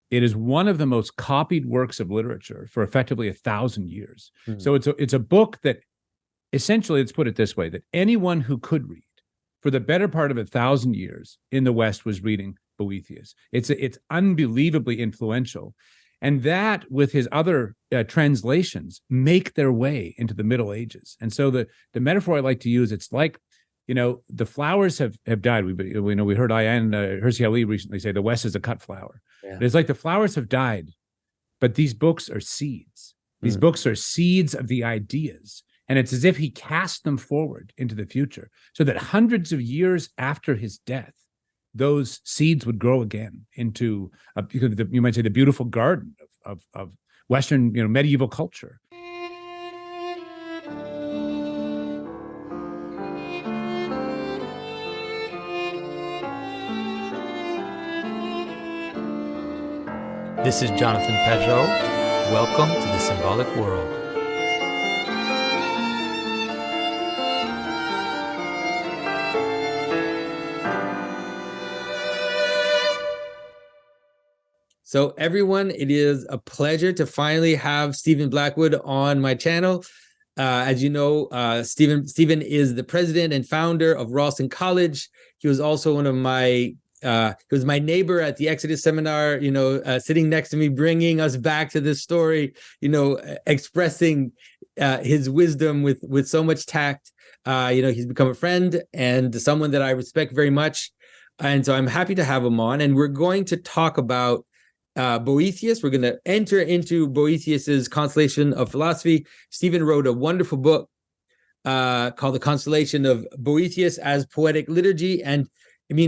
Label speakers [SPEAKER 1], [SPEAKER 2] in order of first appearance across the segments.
[SPEAKER 1] it is one of the most copied works of literature for effectively 1,000 years. Mm-hmm. So it's a book that essentially, let's put it this way, that anyone who could read for the better part of 1,000 years in the West was reading Boethius. It's unbelievably influential. And that, with his other translations, make their way into the Middle Ages. And so the metaphor I like to use, it's like, the flowers have died. We heard Ayaan Hirsi Ali recently say the West is a cut flower. Yeah. It's like the flowers have died, but these books are seeds. These books are seeds of the ideas. And it's as if he cast them forward into the future so that hundreds of years after his death, those seeds would grow again into, you might say, the beautiful garden of Western, medieval culture.
[SPEAKER 2] This is Jonathan Pageau. Welcome to the Symbolic World.
[SPEAKER 3] So everyone, it is a pleasure to finally have Stephen Blackwood on my channel. As you know, Stephen is the president and founder of Ralston College. He was also one of my he was my neighbor at the Exodus seminar, sitting next to me, bringing us back to this story, expressing his wisdom with so much tact. He's become a friend and someone that I respect very much. And so I'm happy to have him on. And we're going to talk about Boethius. We're going to enter into Boethius's Consolation of Philosophy. Stephen wrote a wonderful book called The Consolation of Boethius as Poetic Liturgy. And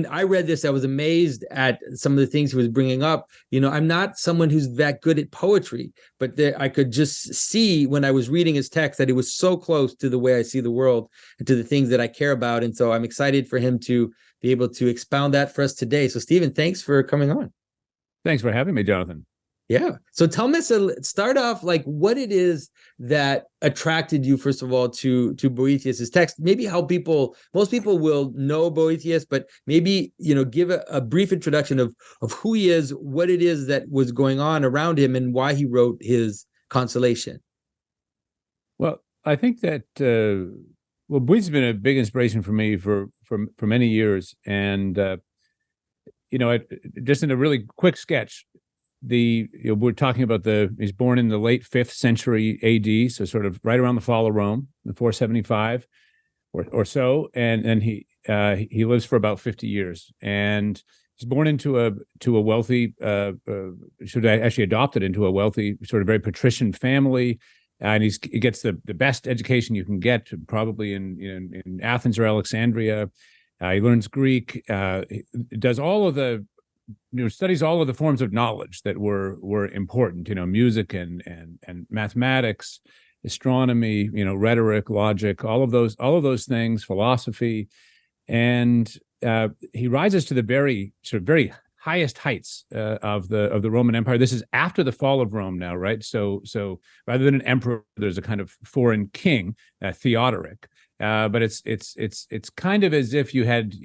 [SPEAKER 3] I read this, I was amazed at some of the things he was bringing up. I'm not someone who's that good at poetry, but I could just see when I was reading his text that it was so close to the way I see the world and to the things that I care about. And so I'm excited for him to be able to expound that for us today. So Stephen, thanks for coming on.
[SPEAKER 1] Thanks for having me, Jonathan.
[SPEAKER 3] Yeah. So tell me, start off like what it is that attracted you, first of all, to Boethius's text. Maybe how most people will know Boethius, but maybe, give a brief introduction of who he is, what it is that was going on around him, and why he wrote his Consolation.
[SPEAKER 1] Well, I think that, Boethius has been a big inspiration for me for many years. And, just in a really quick sketch, we're talking about he's born in the late 5th century AD, so sort of right around the fall of Rome, in 475 or so, and he lives for about 50 years, and he's born into a wealthy, actually adopted into a wealthy, sort of very patrician family, and he gets the best education you can get, probably in Athens or Alexandria. He learns Greek. He does all of the studies all of the forms of knowledge that were important, music and mathematics, astronomy, rhetoric, logic, all of those things, philosophy, and he rises to the very highest heights of the Roman Empire. This is after the fall of Rome now, right? So rather than an emperor, there's a kind of foreign king, Theodoric, but it's kind of as if you had,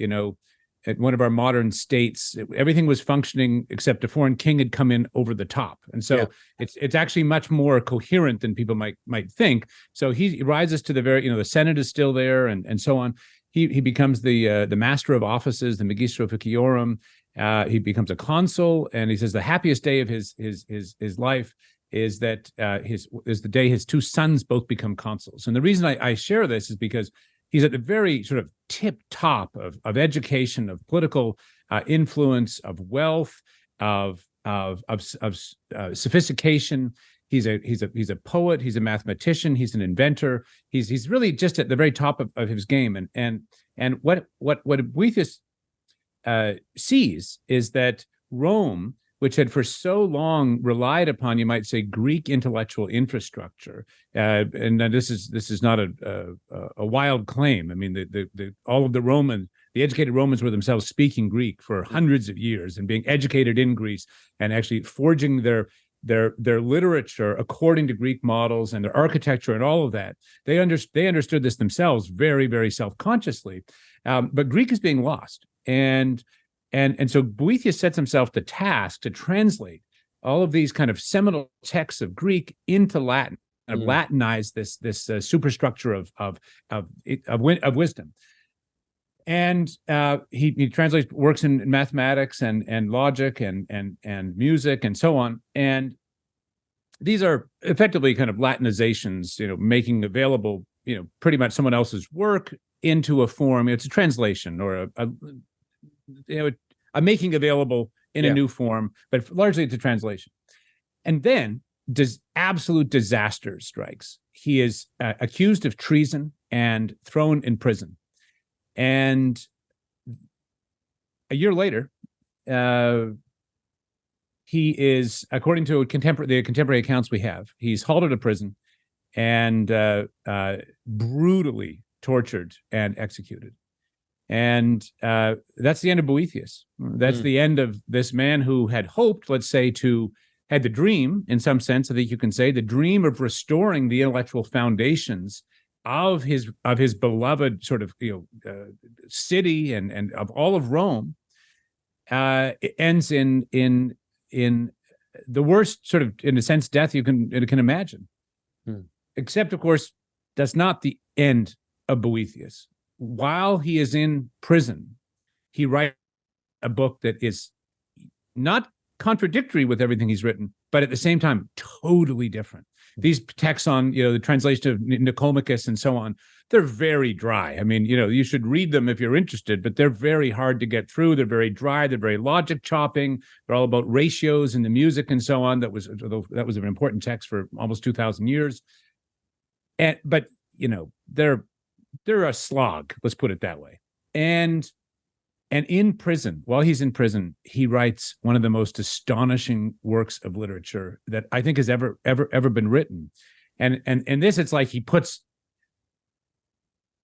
[SPEAKER 1] at one of our modern states, everything was functioning except a foreign king had come in over the top. And so it's actually much more coherent than people might think. So he rises to the very, the Senate is still there and so on. He becomes the master of offices, the magistro officiorum. He becomes a consul, and he says the happiest day of his life is that is the day his 2 sons both become consuls. And the reason I share this is because he's at the very sort of tip top of education, of political influence, of wealth, of sophistication. He's a poet. He's a mathematician. He's an inventor. He's really just at the very top of his game. And what Boethius sees is that Rome, which had for so long relied upon, you might say, Greek intellectual infrastructure, and this is not a wild claim. All of the educated Romans were themselves speaking Greek for hundreds of years and being educated in Greece and actually forging their literature according to Greek models and their architecture and all of that. They understood this themselves very, very self-consciously, but Greek is being lost. And so Boethius sets himself the task to translate all of these kind of seminal texts of Greek into Latin, kind of Latinize this superstructure of wisdom. And he translates works in mathematics and logic and music and so on. And these are effectively kind of Latinizations, making available, pretty much someone else's work into a form. It's a translation or a making available in a new form, but largely it's a translation. And then absolute disaster strikes. He is accused of treason and thrown in prison. And a year later, he is, according to the contemporary accounts we have, he's hauled out of prison and brutally tortured and executed. And that's the end of Boethius. That's the end of this man who had hoped, let's say, had the dream, in some sense, I think you can say, the dream of restoring the intellectual foundations of his beloved sort of city and of all of Rome. It ends in the worst sort of, in a sense, death you can imagine. Except, of course, that's not the end of Boethius. While he is in prison, he writes a book that is not contradictory with everything he's written, but at the same time, totally different. These texts on, the translation of Nicomachus and so on, they're very dry. I mean, you should read them if you're interested, but they're very hard to get through. They're very dry. They're very logic chopping. They're all about ratios in the music and so on. That was an important text for almost 2,000 years. But they're a slog, let's put it that way. And in prison, while he's in prison, he writes one of the most astonishing works of literature that I think has ever been written. And this, it's like he puts,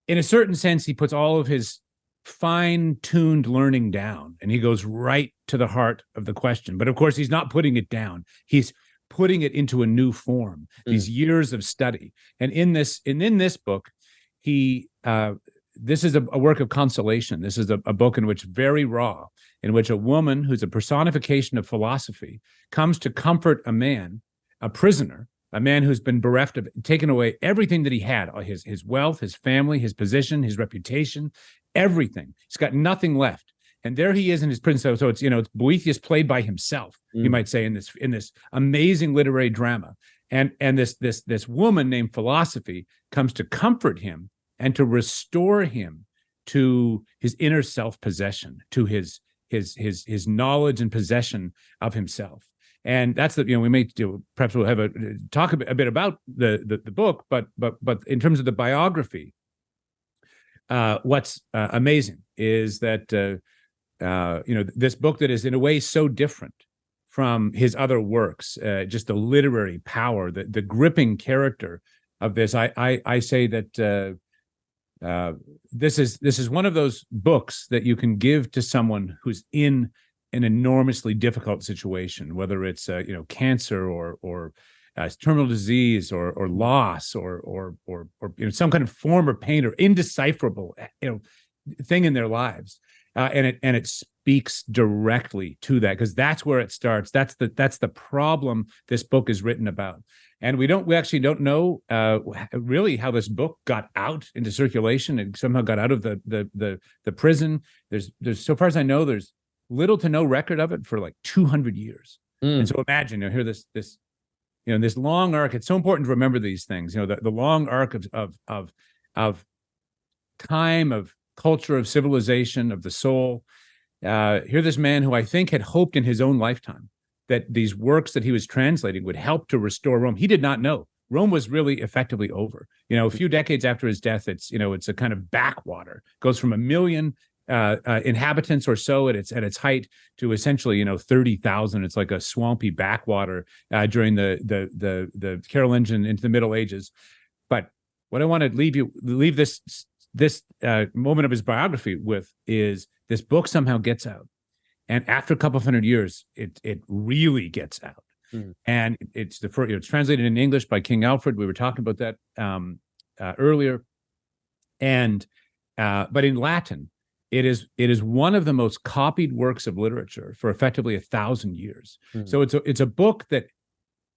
[SPEAKER 1] in a certain sense, he puts all of his fine-tuned learning down, and he goes right to the heart of the question. But of course, he's not putting it down. He's putting it into a new form, these years of study. And in this book, this is a work of consolation. This is a book in which, very raw, in which a woman who's a personification of philosophy comes to comfort a man, a prisoner, a man who's been bereft of, taken away everything that he had, his wealth, his family, his position, his reputation, everything. He's got nothing left. And there he is in his prison. So it's, it's Boethius played by himself, you might say, in this amazing literary drama. And this woman named Philosophy comes to comfort him and to restore him to his inner self-possession, to his knowledge and possession of himself. And that's we may do, perhaps we'll have talk a bit about the book, but in terms of the biography, what's amazing is that this book that is in a way so different from his other works, just the literary power, the gripping character of this. I say that this is one of those books that you can give to someone who's in an enormously difficult situation, whether it's cancer or terminal disease or loss or some kind of form of pain or indecipherable thing in their lives, and it speaks directly to that, because that's where it starts. That's the problem this book is written about. And we actually don't know really how this book got out into circulation and somehow got out of the prison. There's so far as I know, there's little to no record of it for like 200 years. And so imagine, here this long arc. It's so important to remember these things. The long arc of time, of culture, of civilization, of the soul. Here, this man who I think had hoped in his own lifetime that these works that he was translating would help to restore Rome. He did not know. Rome was really effectively over. A few decades after his death, it's a kind of backwater. It goes from 1 million inhabitants or so at its height to essentially 30,000. It's like a swampy backwater during the Carolingian into the Middle Ages. But what I want to leave this moment of his biography with is this book somehow gets out. And after a couple of hundred years, it really gets out. And it's translated in English by King Alfred. We were talking about that earlier. And but in Latin, it is one of the most copied works of literature for effectively 1,000 years.
[SPEAKER 3] Mhm.
[SPEAKER 1] So it's a book that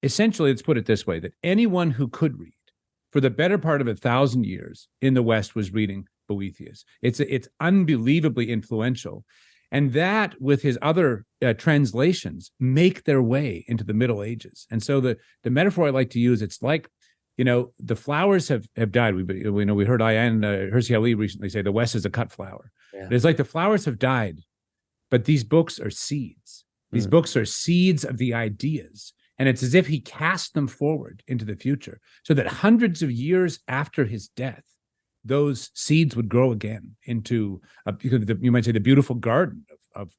[SPEAKER 1] essentially, let's put it this way, that anyone who could read for the better part of 1,000 years in the West was reading Boethius. It's unbelievably influential. And that, with his other translations, make their way into the Middle Ages. And so the metaphor I like to use, it's like, the flowers have died. We heard Ayaan Hirsi Ali recently say the West is a cut flower.
[SPEAKER 3] Yeah.
[SPEAKER 1] It's like the flowers have died, but these books are seeds. These books are seeds of the ideas. And it's as if he cast them forward into the future so that hundreds of years after his death, those seeds would grow again into, you might say, the beautiful garden of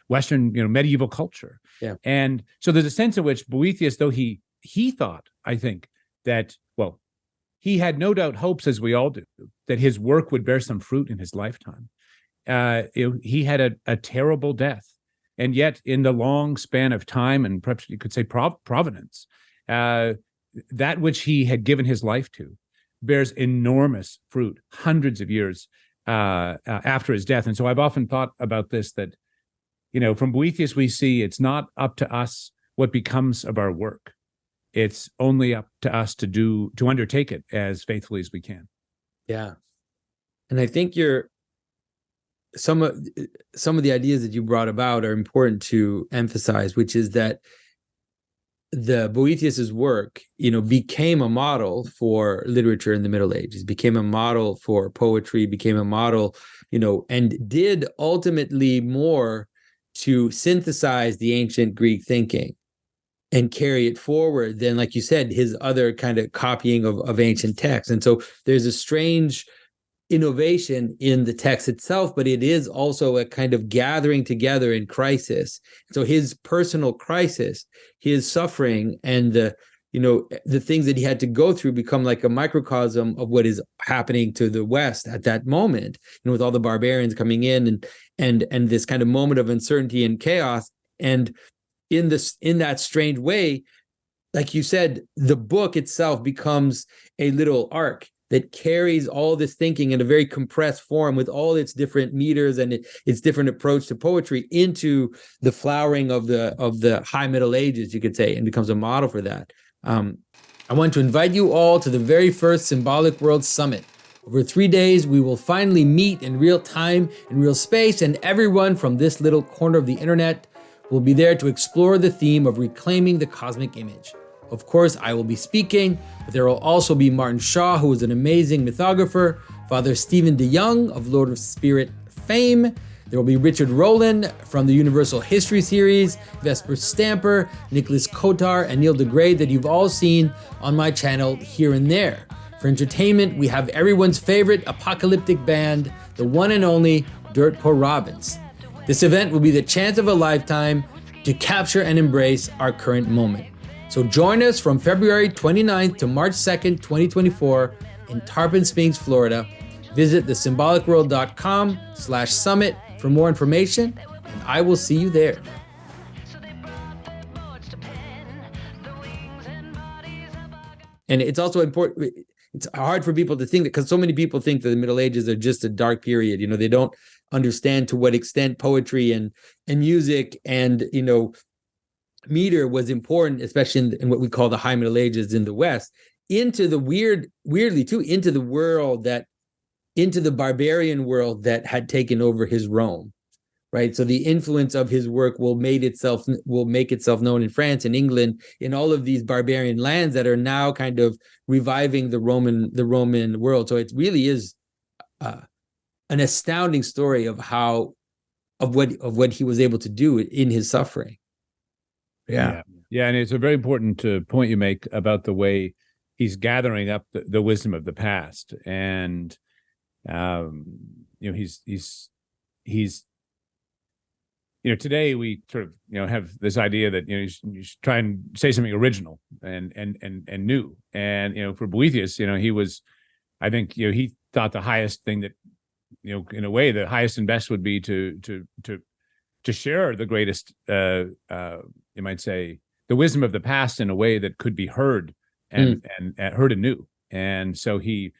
[SPEAKER 1] Western, medieval culture.
[SPEAKER 3] Yeah.
[SPEAKER 1] And so there's a sense in which Boethius, though he thought, I think, that, well, he had no doubt hopes, as we all do, that his work would bear some fruit in his lifetime. He had a terrible death. And yet, in the long span of time, and perhaps you could say providence, that which he had given his life to bears enormous fruit hundreds of years after his death. And so I've often thought about this, that, from Boethius, we see it's not up to us what becomes of our work. It's only up to us to undertake it as faithfully as we can.
[SPEAKER 3] Yeah. And I think some of the ideas that you brought about are important to emphasize, which is that the Boethius's work, became a model for literature in the Middle Ages, became a model for poetry, became a model, and did ultimately more to synthesize the ancient Greek thinking and carry it forward than, like you said, his other kind of copying of ancient texts. And so there's a strange innovation in the text itself, but it is also a kind of gathering together in crisis. So his personal crisis, his suffering, and the things that he had to go through become like a microcosm of what is happening to the West at that moment, with all the barbarians coming in and this kind of moment of uncertainty and chaos. And in that strange way, like you said, the book itself becomes a little arc that carries all this thinking in a very compressed form with all its different meters and its different approach to poetry into the flowering of the High Middle Ages, you could say, and becomes a model for that. I want to invite you all to the very first Symbolic World Summit. Over 3 days, we will finally meet in real time, in real space, and everyone from this little corner of the internet will be there to explore the theme of reclaiming the cosmic image. Of course, I will be speaking, but there will also be Martin Shaw, who is an amazing mythographer, Father Stephen DeYoung of Lord of Spirit fame. There will be Richard Rowland from the Universal History series, Vesper Stamper, Nicholas Kotar, and Neil deGraye that you've all seen on my channel here and there. For entertainment, we have everyone's favorite apocalyptic band, the one and only Dirt Poor Robins. This event will be the chance of a lifetime to capture and embrace our current moment. So join us from February 29th to March 2nd, 2024 in Tarpon Springs, Florida. Visit thesymbolicworld.com/summit for more information, and I will see you there. And it's also important, it's hard for people to think that, because so many people think that the Middle Ages are just a dark period. They don't understand to what extent poetry and music and, meter was important, especially in what we call the High Middle Ages in the West, into the weirdly too, into the barbarian world that had taken over his Rome, right? So the influence of his work will make itself known in France and England, in all of these barbarian lands that are now kind of reviving the Roman world. So it really is an astounding story of what he was able to do in his suffering.
[SPEAKER 1] Yeah. And it's a very important point you make about the way he's gathering up the wisdom of the past. And, he's today we sort of, have this idea that, you should try and say something original and new. And, for Boethius, he was, I think, he thought the highest thing that, in a way, the highest and best would be to share the greatest, you might say, the wisdom of the past in a way that could be heard and heard anew. And so he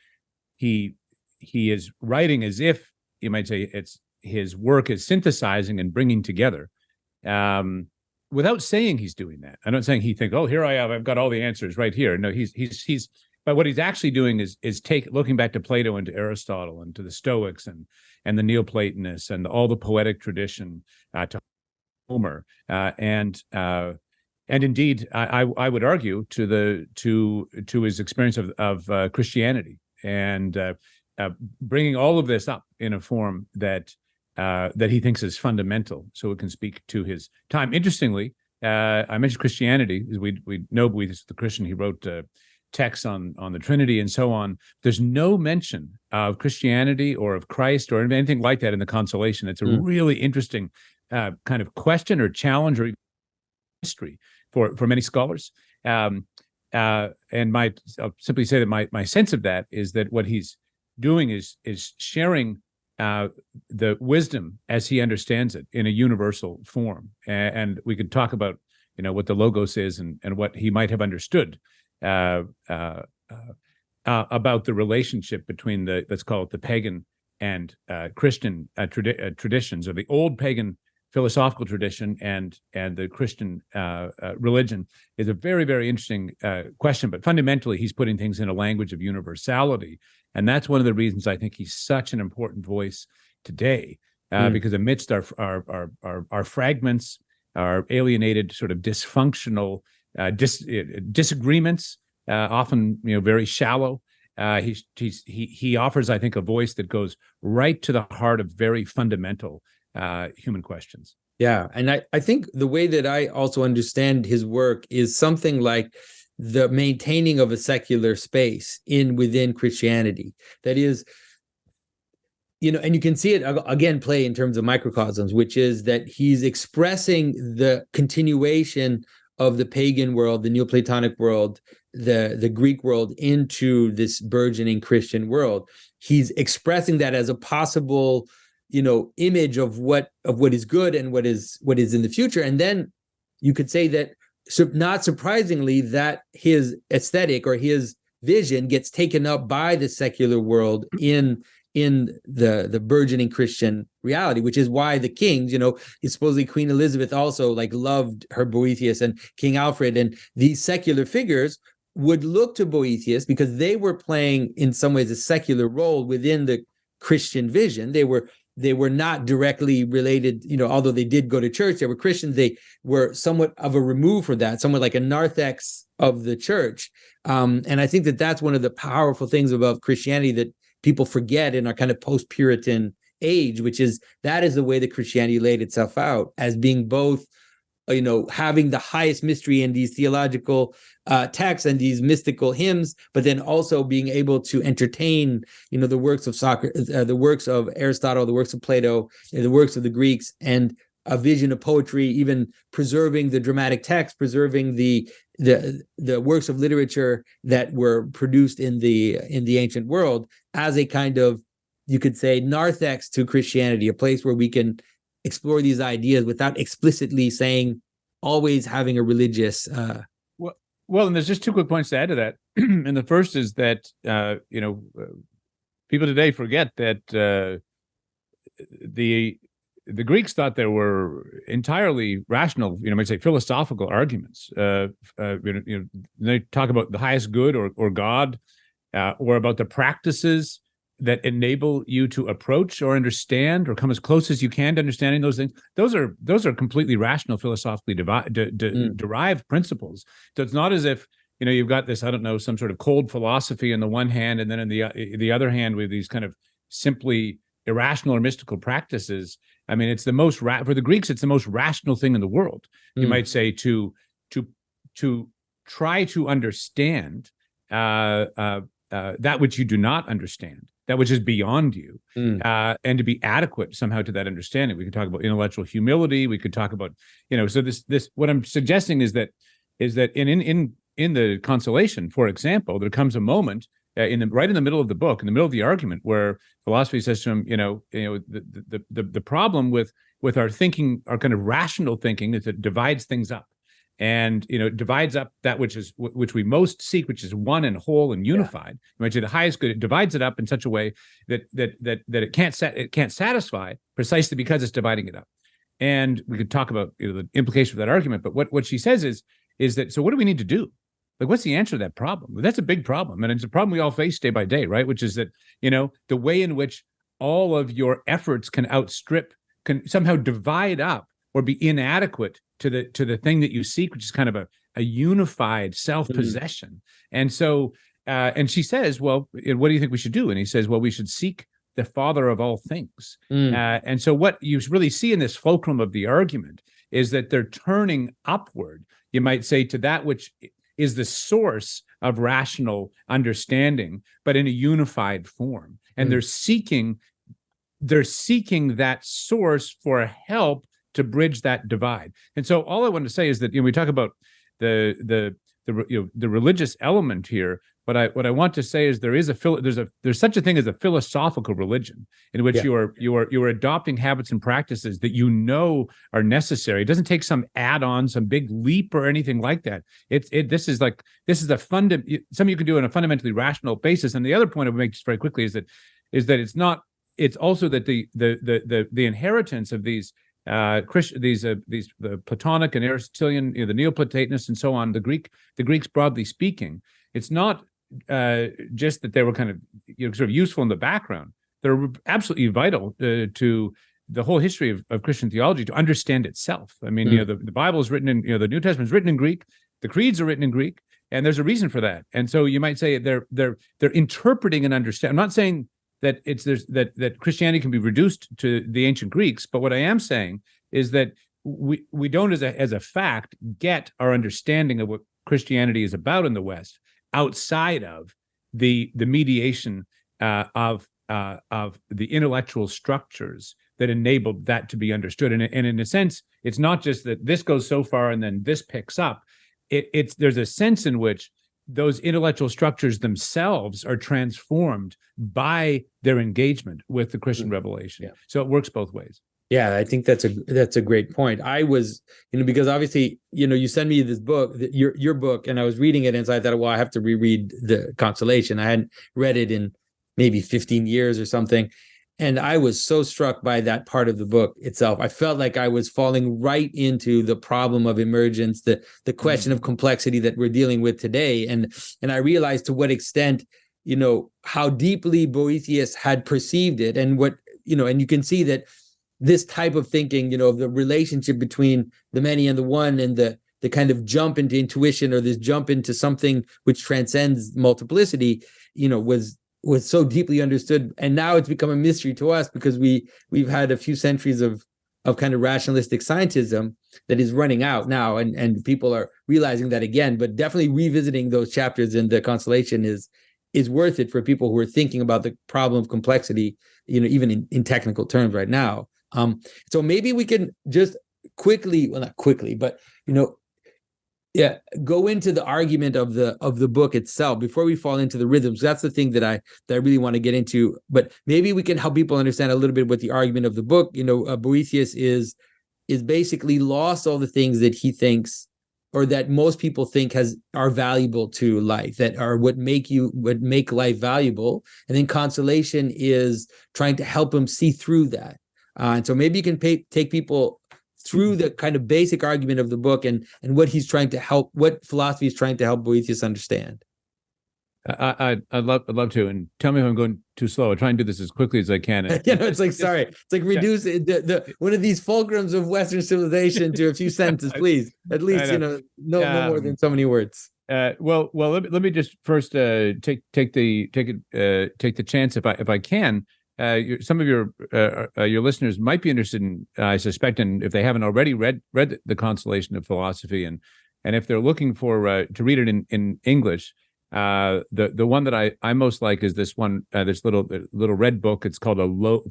[SPEAKER 1] is writing as if, you might say, his work is synthesizing and bringing together, without saying he's doing that. I'm not saying he thinks, oh, here I am, I've got all the answers right here. No, he's but what he's actually doing is looking back to Plato and to Aristotle and to the Stoics and the Neoplatonists and all the poetic tradition, to Homer, and indeed, I would argue to his experience of Christianity, and bringing all of this up in a form that he thinks is fundamental, so it can speak to his time. Interestingly, I mentioned Christianity, as we know Boethius the Christian. He wrote texts on the Trinity and so on. There's no mention of Christianity or of Christ or anything like that in the Consolation. It's a really interesting kind of question or challenge or history for many scholars. And I'll simply say that my sense of that is that what he's doing is sharing the wisdom as he understands it in a universal form. And we could talk about, what the Logos is and what he might have understood about the relationship between let's call it the pagan and Christian traditions, or the old pagan philosophical tradition and the Christian religion, is a very, very interesting question. But fundamentally, he's putting things in a language of universality. And that's one of the reasons I think he's such an important voice today, because amidst our fragments, our alienated, sort of dysfunctional disagreements, often very shallow, he offers, I think, a voice that goes right to the heart of very fundamental human questions.
[SPEAKER 3] Yeah, and I think the way that I also understand his work is something like the maintaining of a secular space within Christianity. That is, and you can see it again play in terms of microcosms, which is that he's expressing the continuation of the pagan world, the Neoplatonic world, the Greek world, into this burgeoning Christian world. He's expressing that as a possible image of what is good and what is in the future. And then you could say that, so not surprisingly, that his aesthetic or his vision gets taken up by the secular world in the burgeoning Christian reality, which is why the kings, supposedly Queen Elizabeth also loved her Boethius, and King Alfred, and these secular figures would look to Boethius because they were playing in some ways a secular role within the Christian vision. They were not directly related, although they did go to church, they were Christians, they were somewhat of a remove from that, somewhat like a narthex of the church. And I think that that's one of the powerful things about Christianity that people forget in our kind of post-Puritan age, which is that is the way that Christianity laid itself out, as being both, having the highest mystery in these theological texts and these mystical hymns, but then also being able to entertain, the works of Socrates, the works of Aristotle, the works of Plato, the works of the Greeks, and a vision of poetry, even preserving the dramatic text, preserving the works of literature that were produced in the ancient world, as a kind of, you could say, narthex to Christianity, a place where we can explore these ideas without explicitly saying, always having a religious.
[SPEAKER 1] Well, and there's just two quick points to add to that. And the first is that people today forget that the Greeks thought there were entirely rational, might say philosophical arguments. They talk about the highest good or God, or about the practices that enable you to approach or understand or come as close as you can to understanding those things. Those are completely rational, philosophically derived principles. So it's not as if you've got this, I don't know, some sort of cold philosophy on the one hand, and then on the other hand with these kind of simply irrational or mystical practices. I mean, it's the most for the Greeks, it's the most rational thing in the world. You might say to try to understand that which you do not understand, that which is beyond you, and to be adequate somehow to that understanding. We could talk about intellectual humility. We could talk about, so this what I'm suggesting is that in the Consolation, for example, there comes a moment right in the middle of the book, in the middle of the argument, where philosophy says to him, the problem with our thinking, our kind of rational thinking, is it divides things up. and divides up that which we most seek, which is one and whole and unified. You might say the highest good. It divides it up in such a way that it can't satisfy, precisely because it's dividing it up. And we could talk about the implication of that argument. But what she says is that, so what do we need to do? Like, what's the answer to that problem? Well, that's a big problem, and it's a problem we all face day by day, right? Which is that the way in which all of your efforts can somehow divide up or be inadequate to the thing that you seek, which is kind of a unified self-possession. And so, and she says, well, what do you think we should do? And he says, well, we should seek the Father of all things. And so what you really see in this fulcrum of the argument is that they're turning upward, you might say, to that which is the source of rational understanding, but in a unified form. And they're seeking that source for help to bridge that divide. And so all I want to say is that we talk about the religious element here. What I want to say is there's such a thing as a philosophical religion in which you are adopting habits and practices that are necessary. It doesn't take some add-on, some big leap or anything like that. This is something you can do on a fundamentally rational basis. And the other point I would make just very quickly is that it's also that the inheritance of these the Platonic and Aristotelian, the Neoplatonists and so on, the Greeks broadly speaking, it's not just that they were kind of sort of useful in the background. They're absolutely vital to the whole history of Christian theology, to understand itself. I mean, the Bible is written in, the New Testament is written in Greek, the creeds are written in Greek, and there's a reason for that. And so you might say they're interpreting and understanding. I'm not saying that that Christianity can be reduced to the ancient Greeks, but what I am saying is that we don't, as a fact, get our understanding of what Christianity is about in the West outside of the mediation of the intellectual structures that enabled that to be understood. And in a sense, it's not just that this goes so far and then this picks up. There's a sense in which those intellectual structures themselves are transformed by their engagement with the Christian revelation. So it works both ways.
[SPEAKER 3] Yeah, I think that's a great point. I was, because obviously, you sent me this book, your book, and I was reading it, and so I thought, well, I have to reread the Consolation. I hadn't read it in maybe 15 years or something. And I was so struck by that part of the book itself. I felt like I was falling right into the problem of emergence, the question of complexity that we're dealing with today. And I realized to what extent, how deeply Boethius had perceived it, and and you can see that this type of thinking, the relationship between the many and the one, and the kind of jump into intuition, or this jump into something which transcends multiplicity, was so deeply understood. And now it's become a mystery to us because we've had a few centuries of kind of rationalistic scientism that is running out now, and people are realizing that again. But definitely revisiting those chapters in the Consolation is worth it for people who are thinking about the problem of complexity, even in technical terms right now. So maybe we can just quickly, well, not quickly, but go into the argument of the book itself before we fall into the rhythms. That's the thing that I really want to get into. But maybe we can help people understand a little bit what the argument of the book. Boethius is basically lost all the things that he thinks, or that most people think are valuable to life, that are what make life valuable. And then Consolation is trying to help him see through that. And so maybe you can take people through the kind of basic argument of the book and what he's trying to help, what philosophy is trying to help Boethius understand.
[SPEAKER 1] I'd love to, and tell me if I'm going too slow. I'll try and do this as quickly as I can.
[SPEAKER 3] It's like reduce the one of these fulcrums of Western civilization to a few sentences, please. At least no more than so many words.
[SPEAKER 1] Well, let me just first take the chance, if I can. Some of your listeners might be interested in, I suspect, and if they haven't already read the Consolation of Philosophy, and if they're looking for to read it in English, the one that I most like is this one, this little red book. It's called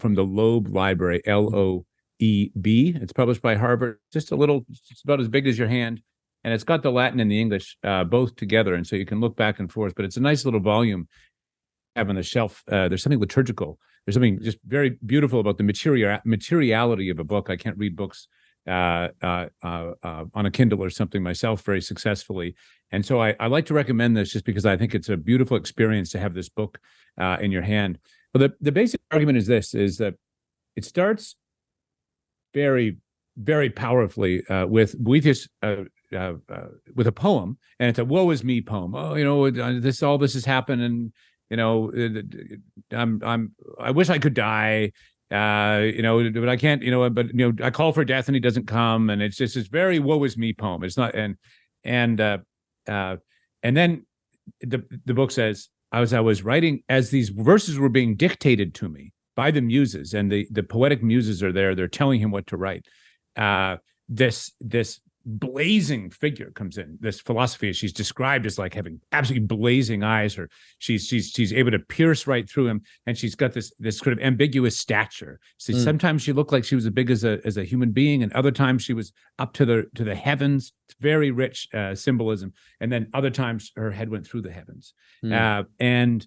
[SPEAKER 1] from the Loeb Library, Loeb. It's published by Harvard. It's about as big as your hand, and it's got the Latin and the English both together, and so you can look back and forth. But it's a nice little volume. Have on the shelf. There's something liturgical. There's something just very beautiful about the materiality of a book. I can't read books on a Kindle or something myself very successfully. And so I like to recommend this just because I think it's a beautiful experience to have this book in your hand. But the basic argument is this, is that it starts very, very powerfully with Boethius with a poem, and it's a "woe is me" poem. Oh, all this has happened, and I wish I could die, but I can't, I call for death and he doesn't come, and it's just this very "woe is me" poem. It's not, and then the book says, as I was writing, as these verses were being dictated to me by the muses, and the poetic muses are there, they're telling him what to write. This blazing figure comes in. This philosophy, she's described as like having absolutely blazing eyes, or she's able to pierce right through him, and she's got this sort of ambiguous stature. So sometimes she looked like she was as big as a human being, and other times she was up to the heavens. It's very rich symbolism. And then other times her head went through the heavens. And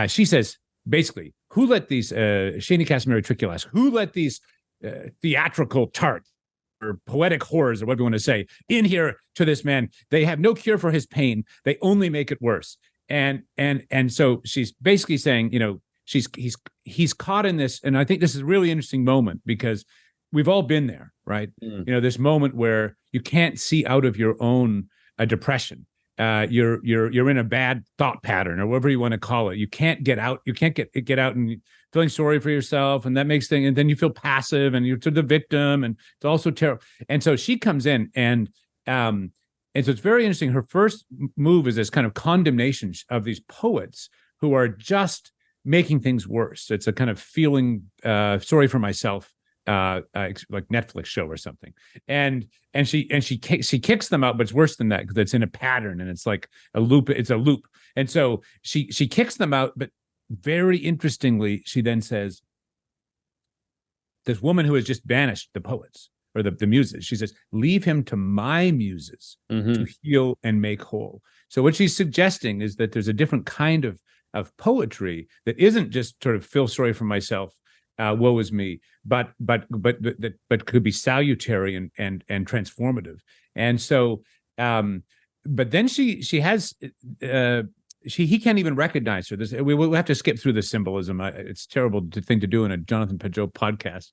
[SPEAKER 1] she says, basically, who let these Shani Casimir Triculas, who let these theatrical tarts or poetic horrors, or whatever you want to say, in here to this man? They have no cure for his pain. They only make it worse. And so she's basically saying, he's caught in this. And I think this is a really interesting moment, because we've all been there, right? This moment where you can't see out of your own depression. You're in a bad thought pattern, or whatever you want to call it. You can't get out. You can't get out and feeling sorry for yourself, and that makes things. And then you feel passive, and you're to the victim, and it's also terrible. And so she comes in, and so it's very interesting. Her first move is this kind of condemnation of these poets who are just making things worse. It's a kind of feeling sorry for myself, like Netflix show or something, and she kicks them out, but it's worse than that, because it's in a pattern, and it's like a loop. It's a loop, and so she kicks them out. But very interestingly, she then says, this woman who has just banished the poets, or the muses, she says, leave him to my muses to heal and make whole. So what she's suggesting is that there's a different kind of poetry that isn't just sort of feel sorry for myself, woe is me, but could be salutary and transformative. And so, but then he can't even recognize her. We'll have to skip through the symbolism. It's a terrible thing to do in a Jonathan Pageau podcast.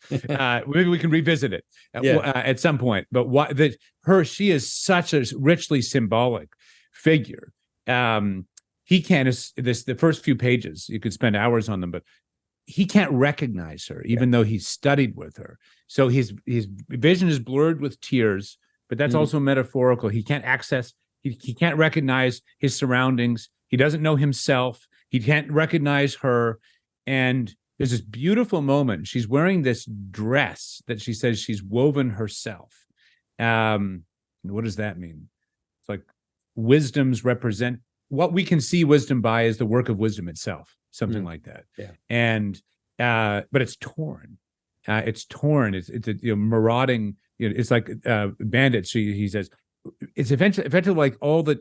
[SPEAKER 1] Maybe we can revisit it at some point. But she is such a richly symbolic figure. He can't. The first few pages, you could spend hours on them, but he can't recognize her, even though he's studied with her. So his vision is blurred with tears, but that's also metaphorical. He can't access. He can't recognize his surroundings. He doesn't know himself. He can't recognize her. And there's this beautiful moment. She's wearing this dress that she says she's woven herself. What does that mean? It's like wisdoms represent what we can see wisdom by is the work of wisdom itself, something like that. Yeah. And but it's torn. It's torn. It's marauding. It's like bandits. He says it's eventually like all the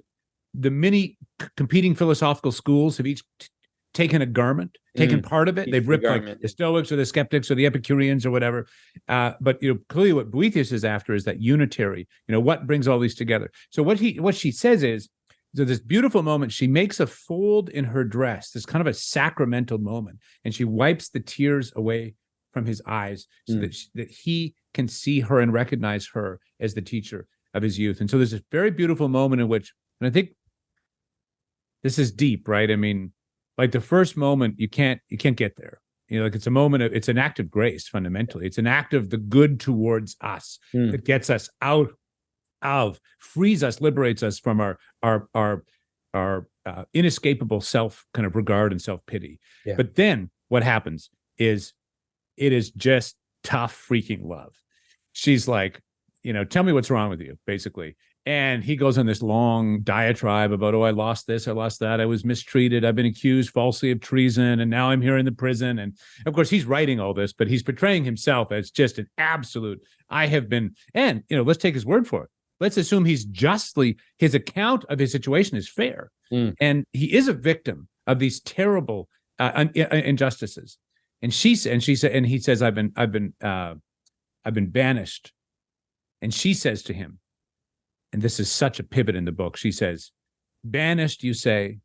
[SPEAKER 1] many competing philosophical schools have each taken a garment, taken part of it. They've ripped like the Stoics or the Skeptics or the Epicureans or whatever. But clearly what Boethius is after is that unitary. What brings all these together. So what she says is, so this beautiful moment, she makes a fold in her dress, this kind of a sacramental moment, and she wipes the tears away from his eyes so that he can see her and recognize her as the teacher of his youth. And so there's this very beautiful moment in which, and I think this is deep, right? I mean, like the first moment, you can't get there. Like it's a moment of, it's an act of grace, fundamentally. It's an act of the good towards us that gets us out of, frees us, liberates us from our inescapable self kind of regard and self-pity. Yeah. But then what happens is it is just tough freaking love. She's like, tell me what's wrong with you, basically. And he goes on this long diatribe about, I lost this, I lost that, I was mistreated, I've been accused falsely of treason, and now I'm here in the prison. And of course, he's writing all this, but he's portraying himself as just an absolute, I have been, and, let's take his word for it. Let's assume his account of his situation is fair. And he is a victim of these terrible injustices. And he says, I've been banished And she says to him, and this is such a pivot in the book, she says, banished, you say,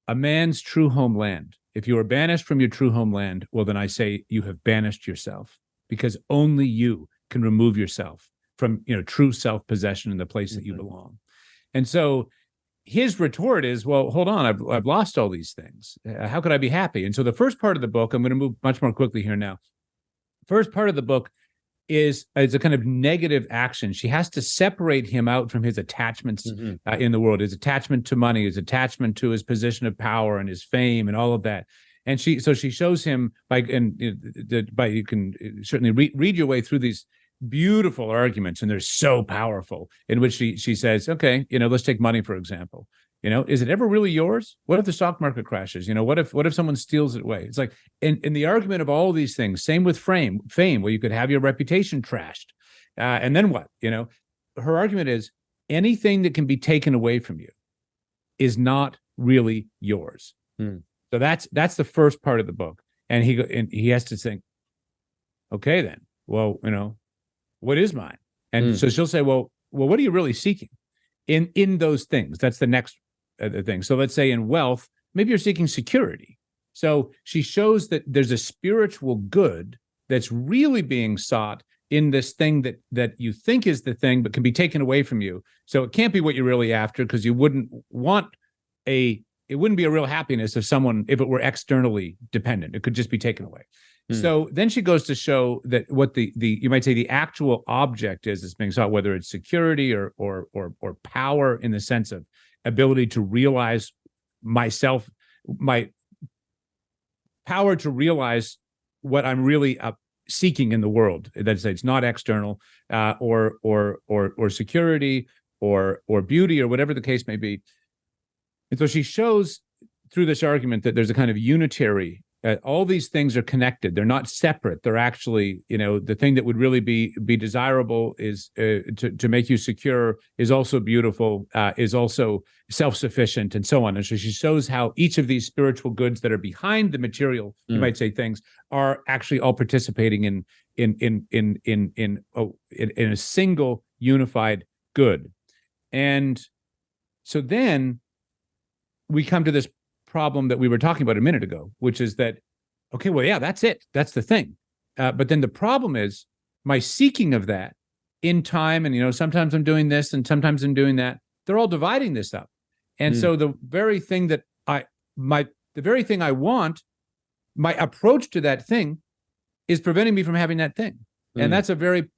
[SPEAKER 1] a man's true homeland. If you are banished from your true homeland, well, then I say you have banished yourself, because only you can remove yourself from, true self-possession in the place that you belong. And so his retort is, well, hold on, I've lost all these things. How could I be happy? And so the first part of the book, I'm going to move much more quickly here now. First part of the book is a kind of negative action. She has to separate him out from his attachments in the world, his attachment to money, his attachment to his position of power and his fame and all of that. And she shows him you can certainly read your way through these beautiful arguments, and they're so powerful, in which she says, okay, let's take money, for example. Is it ever really yours? What if the stock market crashes? What if someone steals it away? It's like in the argument of all these things, same with fame, where you could have your reputation trashed. And then what? Her argument is anything that can be taken away from you is not really yours. So that's the first part of the book. And he has to think, okay, then, well, what is mine? And so she'll say, well, what are you really seeking in those things? That's the next thing. So let's say in wealth, maybe you're seeking security. So she shows that there's a spiritual good that's really being sought in this thing that you think is the thing, but can be taken away from you. So it can't be what you're really after, because you wouldn't want it wouldn't be a real happiness if it were externally dependent. It could just be taken away. So then she goes to show that what the you might say the actual object is that's being sought, whether it's security or power, in the sense of ability to realize myself, my power to realize what I'm really seeking in the world. That's it's not external, or security, or beauty, or whatever the case may be. And so she shows through this argument that there's a kind of unitary. All these things are connected. They're not separate. They're actually, the thing that would really be desirable is to make you secure, is also beautiful, is also self-sufficient, and so on. And so she shows how each of these spiritual goods that are behind the material, you might say, things, are actually all participating in a single unified good. And so then we come to this problem that we were talking about a minute ago, which is that, okay, well, yeah, that's it. That's the thing. But then the problem is my seeking of that in time, and, sometimes I'm doing this and sometimes I'm doing that. They're all dividing this up. And so the very thing that I want, my approach to that thing is preventing me from having that thing. And it's a very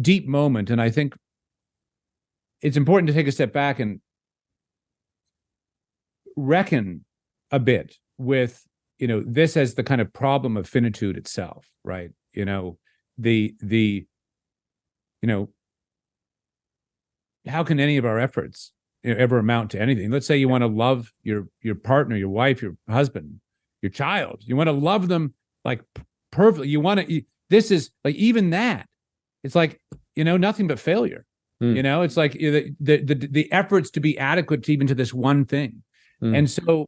[SPEAKER 1] deep moment. And I think it's important to take a step back and reckon a bit with, this as the kind of problem of finitude itself, right? How can any of our efforts ever amount to anything? Let's say you want to love your partner, your wife, your husband, your child. You want to love them like perfectly. This is like, even that, it's like, nothing but failure. It's like the efforts to be adequate to even to this one thing. And so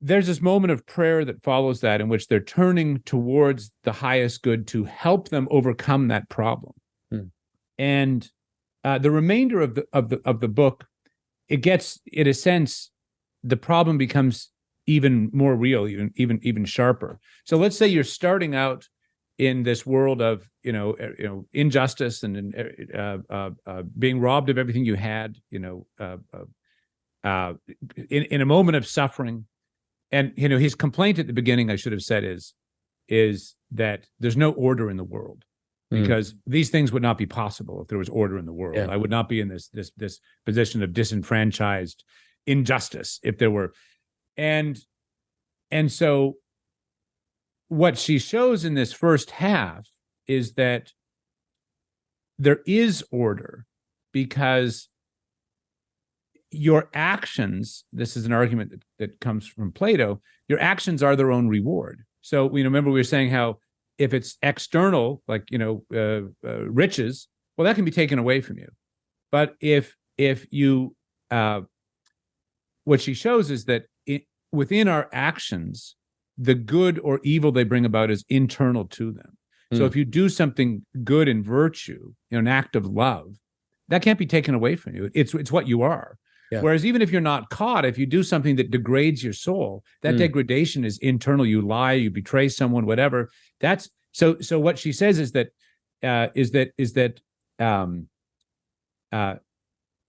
[SPEAKER 1] there's this moment of prayer that follows that, in which they're turning towards the highest good to help them overcome that problem. And the remainder of the book, it gets, in a sense, the problem becomes even more real, even sharper. So let's say you're starting out in this world of injustice and being robbed of everything you had, in a moment of suffering. And his complaint at the beginning, I should have said, is that there's no order in the world, because these things would not be possible if there was order in the world. I would not be in this position of disenfranchised injustice if there were. And so what she shows in this first half is that there is order, because your actions, this is an argument that comes from Plato, your actions are their own reward. So, remember we were saying how if it's external, like, riches, well, that can be taken away from you. But if you, what she shows is that within our actions, the good or evil they bring about is internal to them. So if you do something good in virtue, an act of love, that can't be taken away from you. It's what you are. Yeah. Whereas even if you're not caught, if you do something that degrades your soul, that degradation is internal. You lie, you betray someone, whatever. That's so. So what she says is that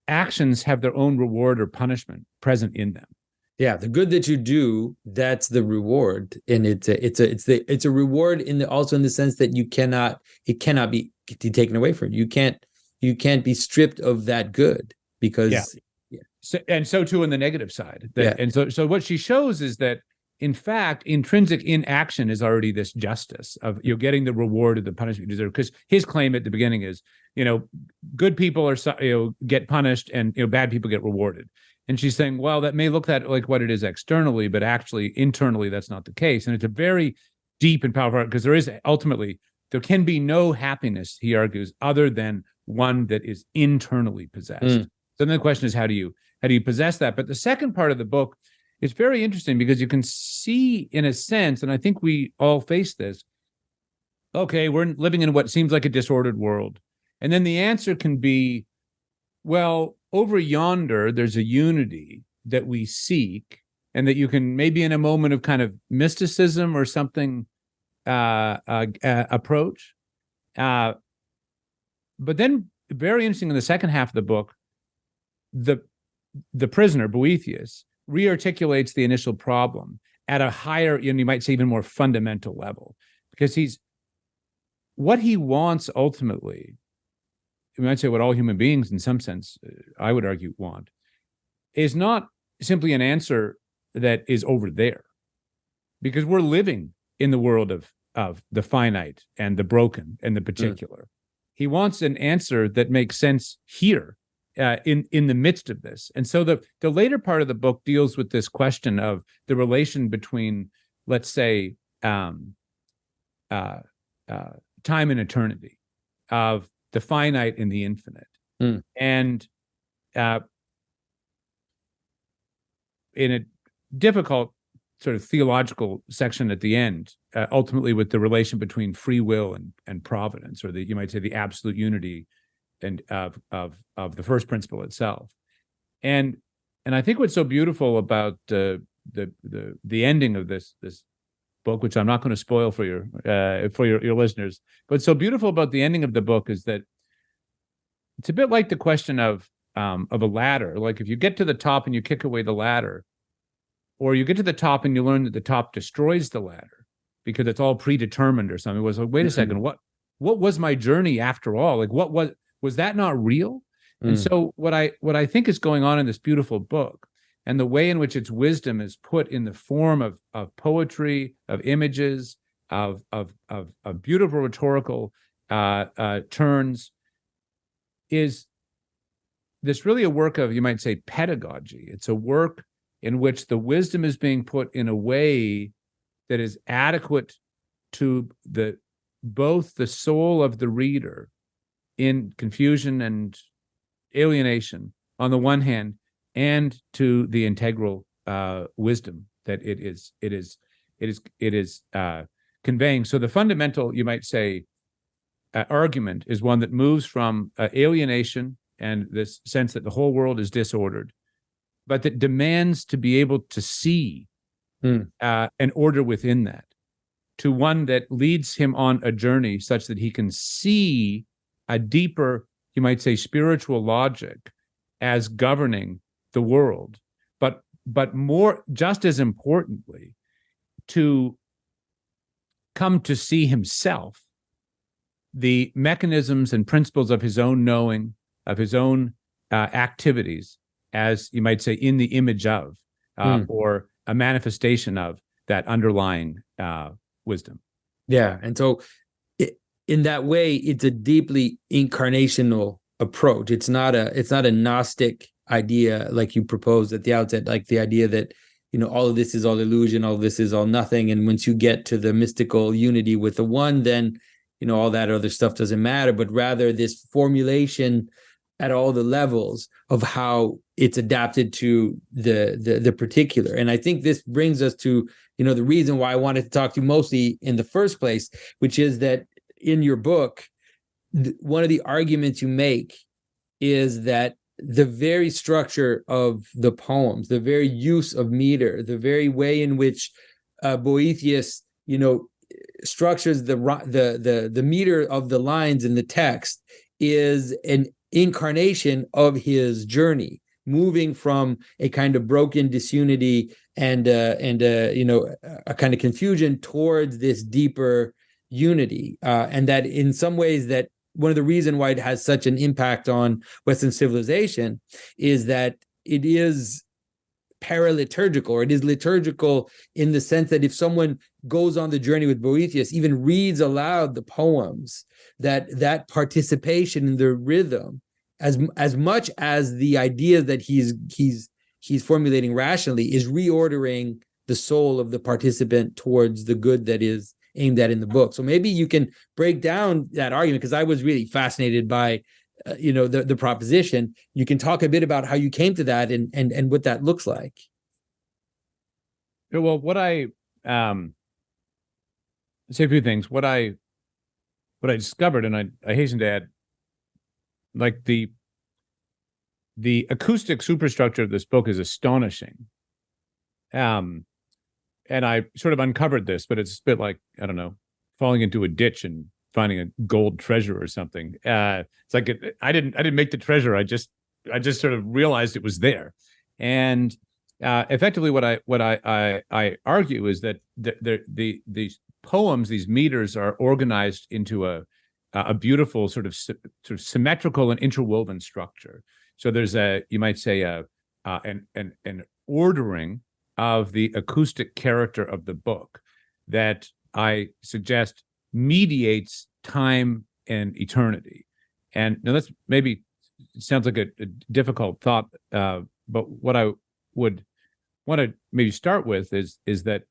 [SPEAKER 1] actions have their own reward or punishment present in them.
[SPEAKER 3] Yeah, the good that you do, that's the reward, and it's a reward also in the sense that it cannot be taken away from you. You can't be stripped of that good because
[SPEAKER 1] So too in the negative side. And so what she shows is that in fact intrinsic in action is already this justice of you're getting the reward of the punishment you deserve. Because his claim at the beginning is good people are get punished and bad people get rewarded. And she's saying, well, that may look like what it is externally, but actually internally, that's not the case. And it's a very deep and powerful, because there can be no happiness, he argues, other than one that is internally possessed. So then the question is, how do you possess that? But the second part of the book is very interesting because you can see, in a sense, and I think we all face this, okay, we're living in what seems like a disordered world. And then the answer can be, well, over yonder, there's a unity that we seek, and that you can maybe in a moment of kind of mysticism or something approach. But then, very interesting, in the second half of the book, the prisoner, Boethius, rearticulates the initial problem at a higher, you might say even more fundamental level, because what he wants ultimately, you might say what all human beings in some sense, I would argue, want, is not simply an answer that is over there, because we're living in the world of the finite and the broken and the particular. He wants an answer that makes sense here in the midst of this. And so the later part of the book deals with this question of the relation between, let's say, time and eternity, of the finite and the infinite. And in a difficult sort of theological section at the end, ultimately with the relation between free will and providence, or you might say the absolute unity and of the first principle itself. And I think what's so beautiful about the ending of this book, which I'm not going to spoil for your listeners, but so beautiful about the ending of the book is that it's a bit like the question of a ladder. Like if you get to the top and you kick away the ladder, or you get to the top and you learn that the top destroys the ladder because it's all predetermined or something. It was like, wait a second, what was my journey after all? Like what was that not real? And so what I think is going on in this beautiful book, and the way in which its wisdom is put in the form of poetry, of images, of beautiful rhetorical turns, is this really a work of, you might say, pedagogy. It's a work in which the wisdom is being put in a way that is adequate to both the soul of the reader in confusion and alienation on the one hand, and to the integral wisdom that it is conveying. So the fundamental, you might say, argument is one that moves from alienation and this sense that the whole world is disordered, but that demands to be able to see an order within that, to one that leads him on a journey such that he can see a deeper, you might say, spiritual logic as governing the world, but more, just as importantly, to come to see himself, the mechanisms and principles of his own knowing, of his own activities, as you might say, in the image of, or a manifestation of that underlying wisdom.
[SPEAKER 3] Yeah, and so in that way, it's a deeply incarnational approach. It's not a Gnostic idea like you proposed at the outset, like the idea that all of this is all illusion, all of this is all nothing, and once you get to the mystical unity with the one, then all that other stuff doesn't matter. But rather, this formulation at all the levels of how it's adapted to the particular. And I think this brings us to, the reason why I wanted to talk to you mostly in the first place, which is that in your book, one of the arguments you make is that the very structure of the poems, the very use of meter, the very way in which Boethius, structures the meter of the lines in the text is an incarnation of his journey, moving from a kind of broken disunity and a kind of confusion towards this deeper unity, and that in some ways that one of the reasons why it has such an impact on Western civilization is that it is paraliturgical, or it is liturgical in the sense that if someone goes on the journey with Boethius, even reads aloud the poems, that participation in the rhythm, as much as the ideas that he's formulating rationally, is reordering the soul of the participant towards the good that is aimed at in the book. So maybe you can break down that argument, because I was really fascinated by the proposition. You can talk a bit about how you came to that and what that looks like.
[SPEAKER 1] Well, what I say a few things. What I discovered, and I hasten to add, like the acoustic superstructure of this book is astonishing. And I sort of uncovered this, but it's a bit like, I don't know, falling into a ditch and finding a gold treasure or something. It's like I didn't make the treasure. I just sort of realized it was there. And effectively, what I argue is that these poems, these meters, are organized into a beautiful sort of symmetrical and interwoven structure. So there's you might say an ordering of the acoustic character of the book that I suggest mediates time and eternity. And now that's maybe sounds like a difficult thought, but what I would want to maybe start with is that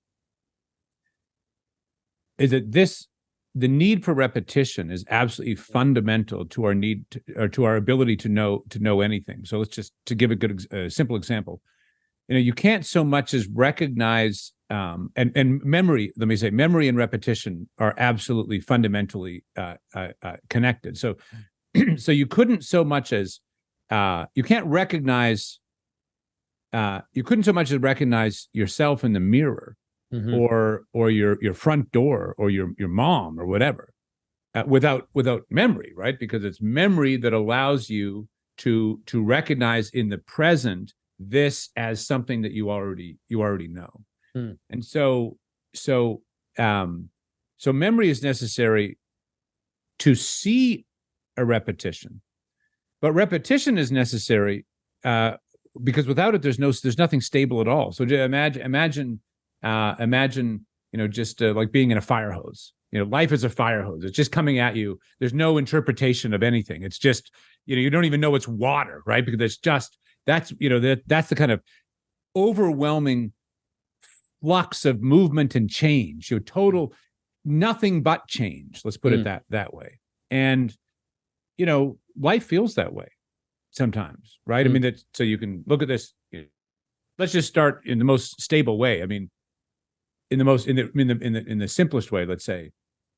[SPEAKER 1] the need for repetition is absolutely fundamental to our need or to our ability to know anything. So let's just, to give a simple example, you can't so much as recognize and memory. Let me say, memory and repetition are absolutely fundamentally connected. So you couldn't so much as you couldn't so much as recognize yourself in the mirror, mm-hmm. or your front door, or your mom, or whatever, without memory, right? Because it's memory that allows you to recognize in the present this as something that you already know. And so memory is necessary to see a repetition, but repetition is necessary because without it, there's nothing stable at all. So imagine just like being in a fire hose. Life is a fire hose. It's just coming at you. There's no interpretation of anything. It's just you don't even know it's water, right? Because that's the kind of overwhelming flux of movement and change. Total nothing but change. Let's put it that way. And life feels that way sometimes, right? I mean, so you can look at this. Let's just start in the most stable way. I mean, in the simplest way. Let's say,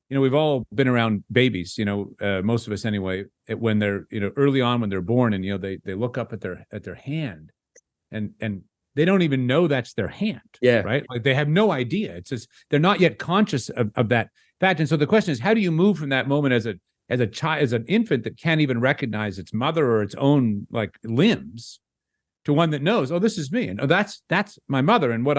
[SPEAKER 1] we've all been around babies. Most of us anyway. When they're early on, when they're born, and they look up at their hand, and they don't even know that's their hand. Yeah. Right. Like they have no idea. It's just they're not yet conscious of that fact. And so the question is, how do you move from that moment as a child, as an infant that can't even recognize its mother or its own like limbs, to one that knows, oh, this is me, and oh, that's my mother. And what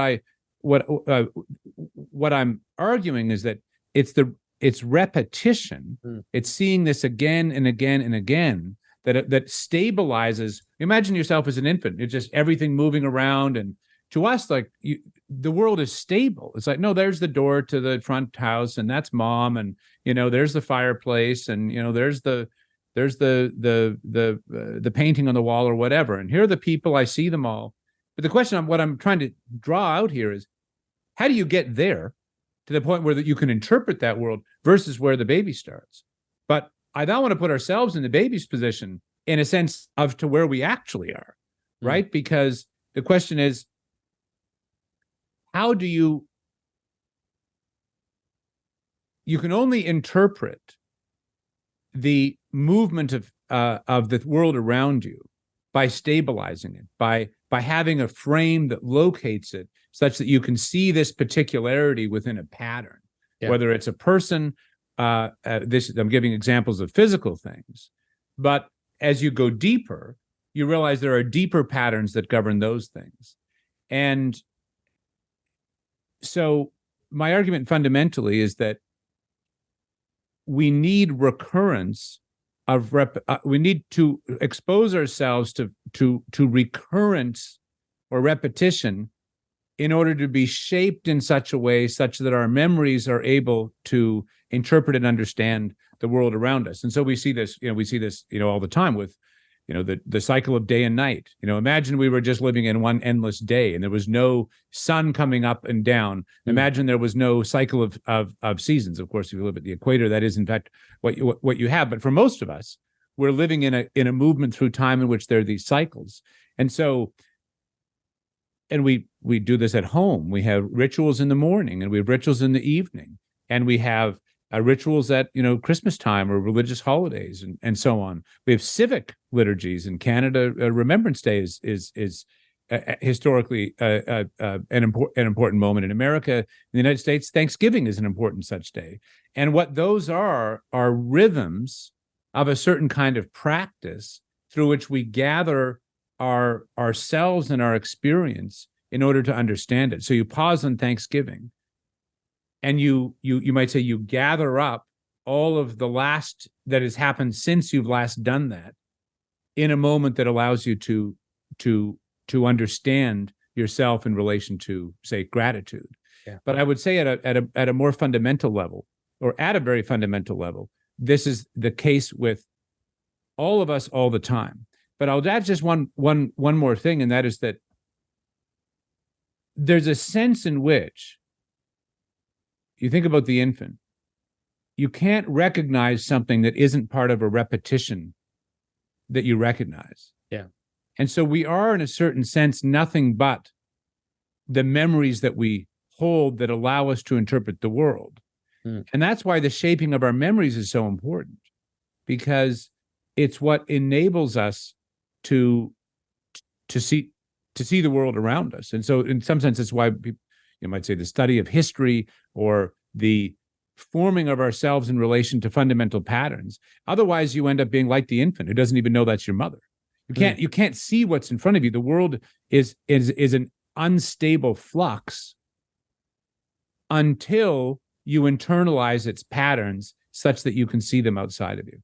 [SPEAKER 1] I'm arguing is that it's repetition. It's seeing this again and again and again that stabilizes. Imagine yourself as an infant. It's just everything moving around, and to us, like the world is stable. It's like, no, there's the door to the front house, and that's mom, and there's the fireplace, and there's the painting on the wall or whatever, and here are the people, I see them all. But the question, what I'm trying to draw out here is, how do you get there to the point where you can interpret that world versus where the baby starts? But I now want to put ourselves in the baby's position in a sense of to where we actually are, right? Because the question is, how do you can only interpret the movement of the world around you by stabilizing it, by having a frame that locates it such that you can see this particularity within a pattern, whether it's a person. I'm giving examples of physical things, but as you go deeper, you realize there are deeper patterns that govern those things. And so my argument fundamentally is that we need recurrence of we need to expose ourselves to recurrence or repetition in order to be shaped in such a way such that our memories are able to interpret and understand the world around us. And so we see this all the time with, the cycle of day and night. Imagine we were just living in one endless day and there was no sun coming up and down. Imagine there was no cycle of seasons. Of course, if you live at the equator, that is in fact what you have. But for most of us, we're living in a movement through time in which there are these cycles. And so, and we do this at home. We have rituals in the morning and we have rituals in the evening, and we have rituals at Christmas time or religious holidays and so on. We have civic liturgies in Canada. Remembrance Day is historically an important moment. In America, in the United States, Thanksgiving is an important such day. And what those are rhythms of a certain kind of practice through which we gather ourselves and our experience in order to understand it. So you pause on Thanksgiving, and you might say you gather up all of the last that has happened since you've last done that in a moment that allows you to understand yourself in relation to, say, gratitude. Yeah. But I would say at a more fundamental level, or at a very fundamental level, this is the case with all of us all the time. But I'll add just one more thing, and that is that there's a sense in which you think about the infant, you can't recognize something that isn't part of a repetition that you recognize. Yeah. And so we are, in a certain sense, nothing but the memories that we hold that allow us to interpret the world. And that's why the shaping of our memories is so important, because it's what enables us to see the world around us. And so in some sense, it's why you might say the study of history or the forming of ourselves in relation to fundamental patterns. Otherwise, you end up being like the infant who doesn't even know that's your mother. You can't see what's in front of you. The world is an unstable flux until you internalize its patterns such that you can see them outside of you.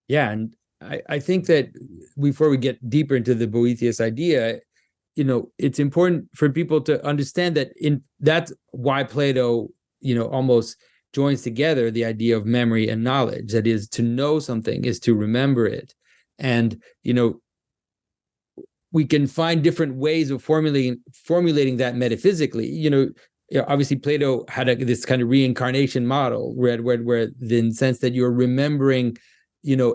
[SPEAKER 3] Yeah, and I think that before we get deeper into the Boethius idea, it's important for people to understand that that's why Plato, almost joins together the idea of memory and knowledge. That is, to know something is to remember it. And, we can find different ways of formulating that metaphysically. Obviously Plato had this kind of reincarnation model where the sense that you're remembering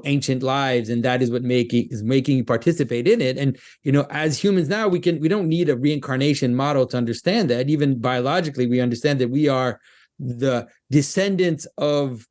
[SPEAKER 3] ancient lives, and that is what is making you participate in it. And as humans now, we don't need a reincarnation model to understand that. Even biologically, we understand that we are the descendants of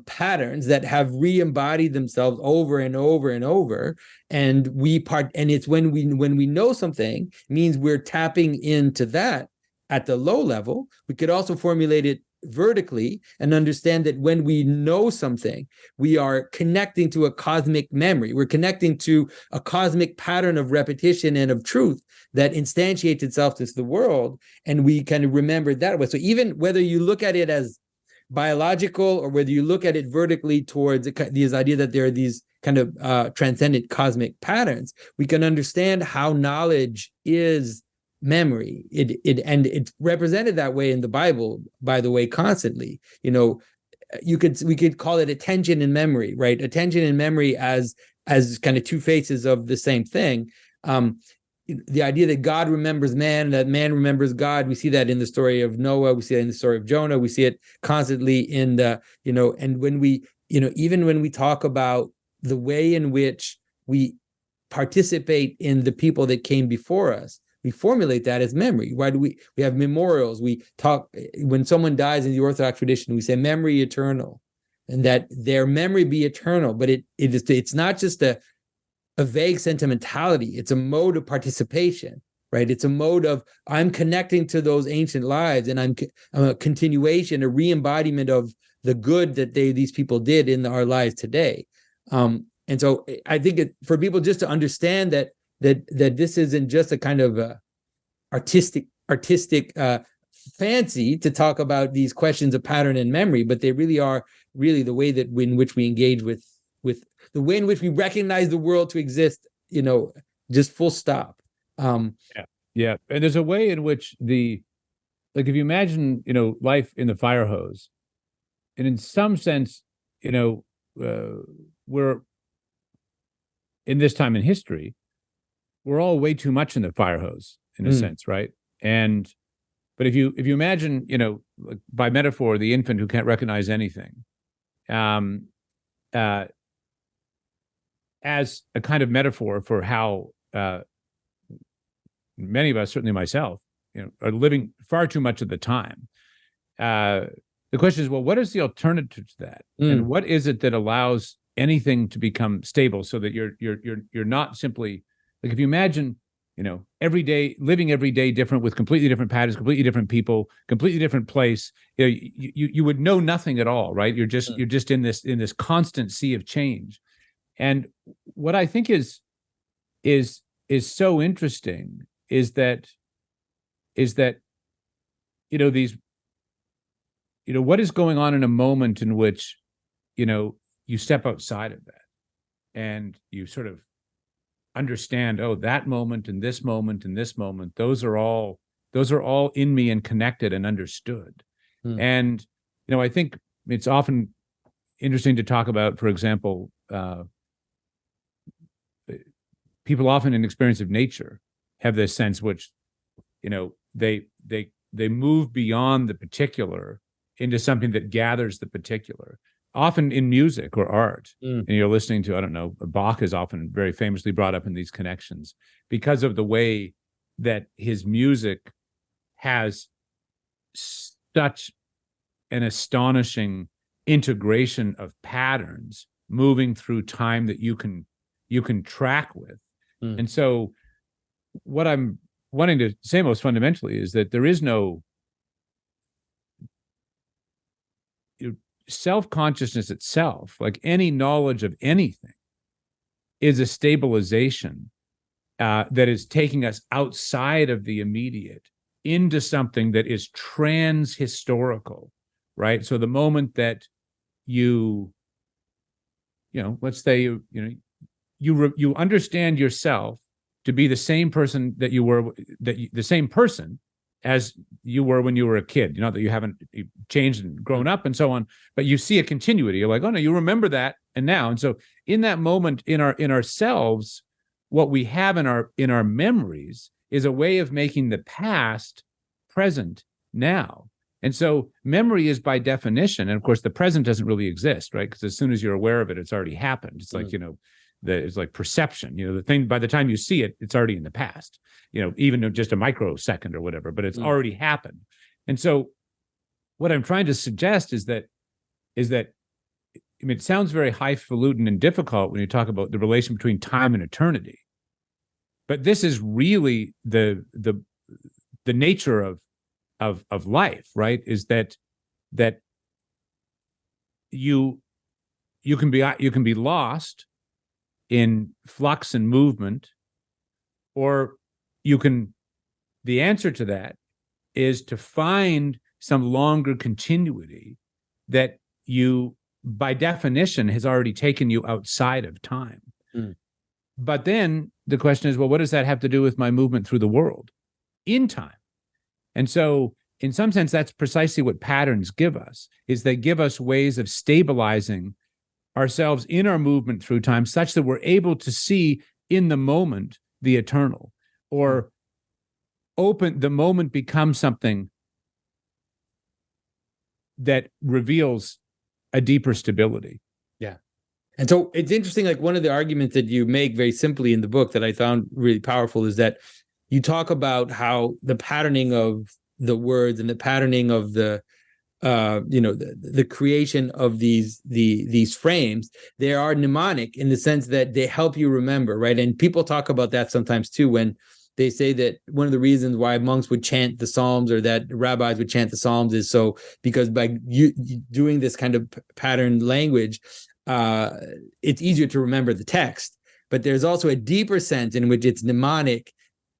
[SPEAKER 3] patterns that have re-embodied themselves over and over and over. And it's when we know something, it means we're tapping into that at the low level. We could also formulate it vertically and understand that when we know something, we are connecting to a cosmic memory. We're connecting to a cosmic pattern of repetition and of truth that instantiates itself into the world, and we kind of remember it that way. So even whether you look at it as biological or whether you look at it vertically towards this idea that there are these kind of transcendent cosmic patterns, we can understand how knowledge is memory. And it's represented that way in the Bible, by the way, constantly. We could call it attention and memory, right? Attention and memory as kind of two faces of the same thing. The idea that God remembers man, that man remembers God, we see that in the story of Noah, we see it in the story of Jonah, we see it constantly in the, and when we, even when we talk about the way in which we participate in the people that came before us. We formulate that as memory. Why do we have memorials? We talk, when someone dies in the Orthodox tradition, we say memory eternal, and that their memory be eternal. But it's not just a vague sentimentality. It's a mode of participation, right? It's a mode of, I'm connecting to those ancient lives, and I'm a continuation, a re-embodiment of the good that these people did in our lives today. And so I think for people just to understand that this isn't just a kind of artistic fancy to talk about these questions of pattern and memory, but they really are the way that in which we engage with the way in which we recognize the world to exist, just full stop.
[SPEAKER 1] Yeah. And there's a way in which if you imagine, life in the fire hose, and in some sense, we're in this time in history, we're all way too much in the fire hose in a sense, right? But if you imagine, like by metaphor, the infant who can't recognize anything, as a kind of metaphor for how many of us, certainly myself, are living far too much of the time. The question is, well, what is the alternative to that? And what is it that allows anything to become stable so that you're not simply, like, if you imagine, living every day different with completely different patterns, completely different people, completely different place, you would know nothing at all, right? You're just in this constant sea of change. And what I think is so interesting is that what is going on in a moment in which you step outside of that and you sort of understand, oh, that moment and this moment and this moment, those are all in me and connected and understood. And I think it's often interesting to talk about, for example, people often in experience of nature have this sense which, they move beyond the particular into something that gathers the particular, often in music or art. And you're listening to, I don't know, Bach is often very famously brought up in these connections because of the way that his music has such an astonishing integration of patterns moving through time that you can track with. And so what I'm wanting to say most fundamentally is that there is no self-consciousness itself, like any knowledge of anything, is a stabilization that is taking us outside of the immediate into something that is trans-historical, right? So the moment that let's say you understand yourself to be the same person that you were, the same person as you were when you were a kid, that you haven't changed and grown up and so on, but you see a continuity. You're like, oh no, you remember that. And now, and so in that moment in ourselves, what we have in our memories is a way of making the past present now. And so memory is by definition, and of course the present doesn't really exist, right? Because as soon as you're aware of it, it's already happened. It's like, it's like perception, the thing, by the time you see it, it's already in the past, even just a microsecond or whatever, but it's already happened. And so what I'm trying to suggest is that it sounds very highfalutin and difficult when you talk about the relation between time and eternity, but this is really the nature of life, right? Is that you can be lost in flux and movement, or the answer to that is to find some longer continuity that by definition has already taken you outside of time. But then the question is, well, what does that have to do with my movement through the world in time? And so in some sense, that's precisely what patterns give us, is they give us ways of stabilizing ourselves in our movement through time such that we're able to see in the moment the eternal, or the moment becomes something that reveals a deeper stability.
[SPEAKER 3] Yeah. And so it's interesting, like one of the arguments that you make very simply in the book that I found really powerful is that you talk about how the patterning of the words and the patterning of the the creation of these frames, they are mnemonic in the sense that they help you remember, right? And people talk about that sometimes too, when they say that one of the reasons why monks would chant the Psalms or that rabbis would chant the Psalms is so because by you doing this kind of pattern language, it's easier to remember the text. But there's also a deeper sense in which it's mnemonic,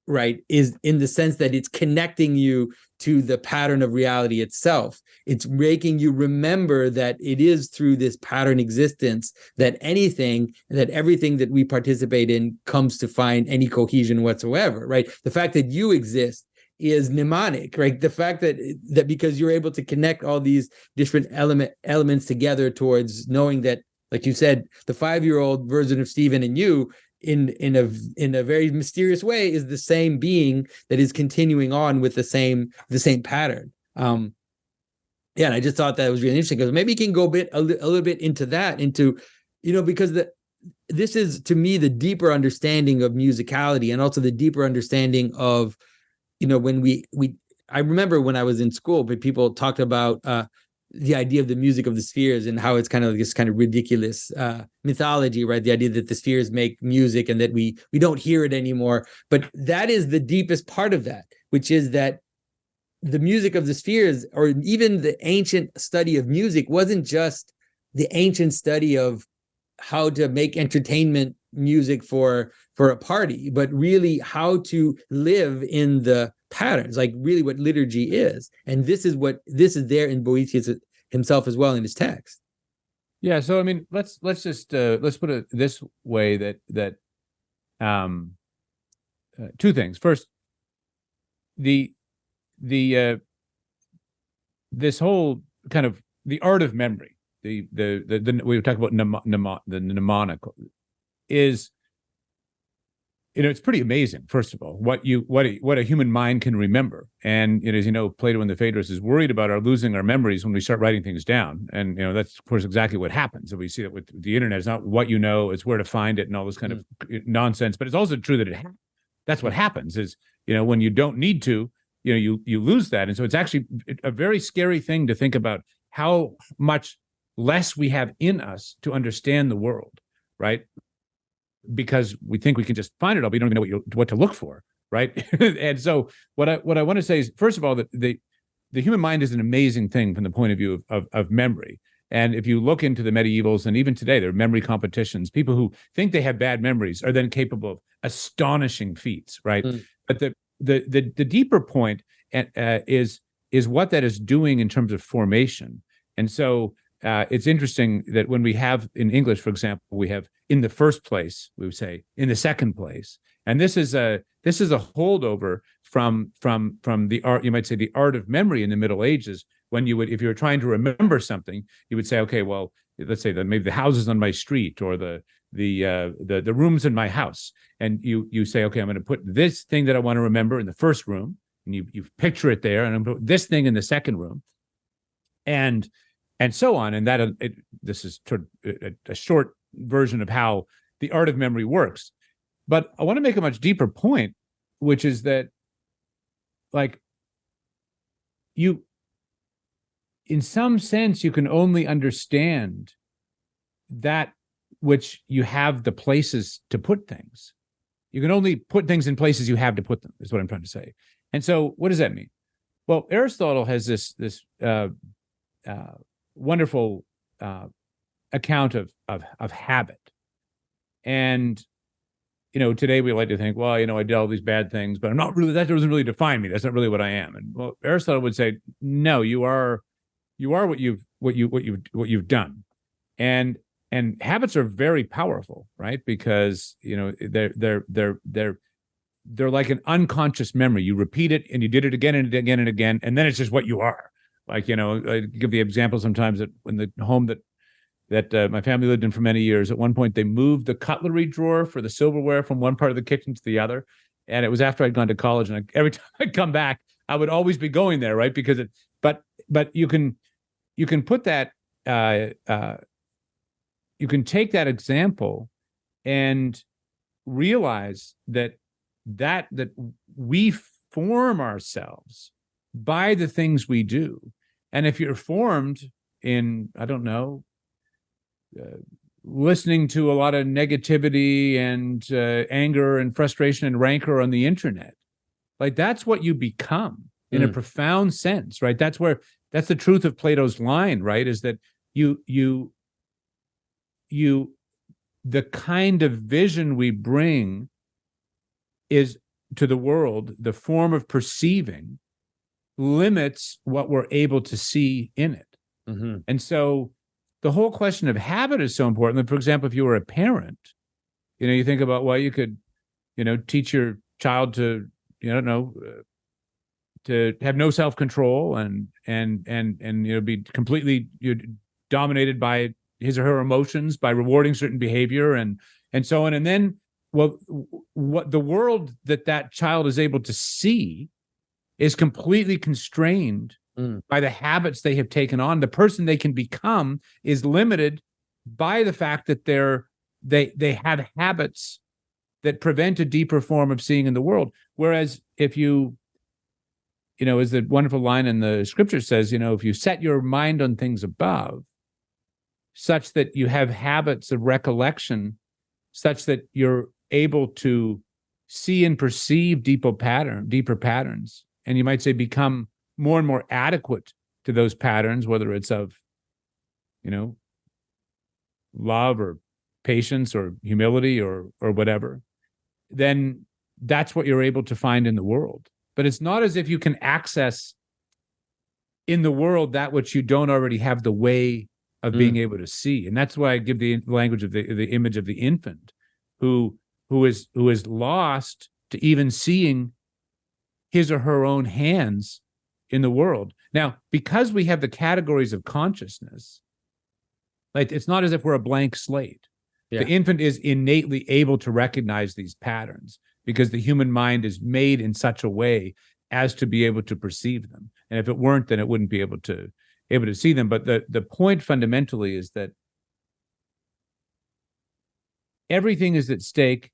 [SPEAKER 3] right, is in the sense that it's connecting you to the pattern of reality itself. It's making you remember that it is through this pattern existence that everything that we participate in comes to find any cohesion whatsoever, right? The fact that you exist is mnemonic, right? The fact that because you're able to connect all these different elements together towards knowing that, like you said, the 5-year-old version of Stephen and you in a very mysterious way is the same being that is continuing on with the same pattern. And I just thought that was really interesting because maybe you can go a little bit into that, because this is to me the deeper understanding of musicality and also the deeper understanding of, when I remember when I was in school, but people talked about the idea of the music of the spheres and how it's kind of this kind of ridiculous mythology, right? The idea that the spheres make music and that we don't hear it anymore. But that is the deepest part of that, which is that the music of the spheres, or even the ancient study of music, wasn't just the ancient study of how to make entertainment music for a party, but really how to live in the patterns, like really what liturgy is. And this is there in Boethius himself as well in his text.
[SPEAKER 1] Yeah. So, I mean, let's just let's put it this way that two things. First, this whole kind of the art of memory, we were talking about the mnemonic is, it's pretty amazing, first of all, what a human mind can remember. And as you know, Plato in the Phaedrus is worried about our losing our memories when we start writing things down. And that's of course exactly what happens. And we see that with the internet. It's not what you know, it's where to find it and all this kind of nonsense. But it's also true that that's what happens is, when you don't need to, you lose that. And so it's actually a very scary thing to think about how much less we have in us to understand the world, right? Because we think we can just find it all, but you don't even know what to look for, right? And so what I want to say is, first of all, that the human mind is an amazing thing from the point of view of memory. And if you look into the medievals, and even today, there are memory competitions. People who think they have bad memories are then capable of astonishing feats, right? But the deeper point is what that is doing in terms of formation. And so it's interesting that when we have in English, for example, we have in the first place, we would say in the second place, and this is a holdover from the art, you might say the art of memory in the Middle Ages, when if you were trying to remember something, you would say, okay, well, let's say that maybe the houses on my street or the rooms in my house, and you say, okay, I'm going to put this thing that I want to remember in the first room, and you picture it there, and I'm going to put this thing in the second room, and so on. And that this is a short version of how the art of memory works. But I want to make a much deeper point, which is that, like, in some sense, you can only understand that which you have the places to put things. You can only put things in places you have to put them, is what I'm trying to say. And so what does that mean? Well, Aristotle has this wonderful account of habit. And today we like to think, well, I did all these bad things, but I'm not really, that doesn't really define me. That's not really what I am. And well, Aristotle would say, no, you are what you've done. And habits are very powerful, right? Because they're like an unconscious memory. You repeat it and you did it again and again and again, and then it's just what you are. Like, I give the example sometimes that in the home that my family lived in for many years, at one point they moved the cutlery drawer for the silverware from one part of the kitchen to the other. And it was after I'd gone to college, and every time I'd come back, I would always be going there, right? Because but you can put that you can take that example and realize that we form ourselves by the things we do. And if you're formed in, I don't know, listening to a lot of negativity and anger and frustration and rancor on the internet, like that's what you become in a profound sense, right? That's the truth of Plato's line, right? Is that the kind of vision we bring is to the world, the form of perceiving limits what we're able to see in it.
[SPEAKER 3] Mm-hmm.
[SPEAKER 1] And so the whole question of habit is so important. For example, if you were a parent, you think about, well, you could, teach your child to, to have no self-control and be completely dominated by his or her emotions, by rewarding certain behavior and so on. And then, well, what the world that child is able to see is completely constrained by the habits they have taken on. The person they can become is limited by the fact that they have habits that prevent a deeper form of seeing in the world. Whereas if you, as the wonderful line in the scripture says, if you set your mind on things above, such that you have habits of recollection, such that you're able to see and perceive deeper patterns, and you might say become more and more adequate to those patterns, whether it's of, love or patience or humility or whatever, then that's what you're able to find in the world. But it's not as if you can access in the world that which you don't already have the way of being able to see. And that's why I give the language of the image of the infant who is lost to even seeing his or her own hands in the world. Now, because we have the categories of consciousness, like it's not as if we're a blank slate.
[SPEAKER 3] Yeah.
[SPEAKER 1] The infant is innately able to recognize these patterns because the human mind is made in such a way as to be able to perceive them. And if it weren't, then it wouldn't be able to see them. But the point fundamentally is that everything is at stake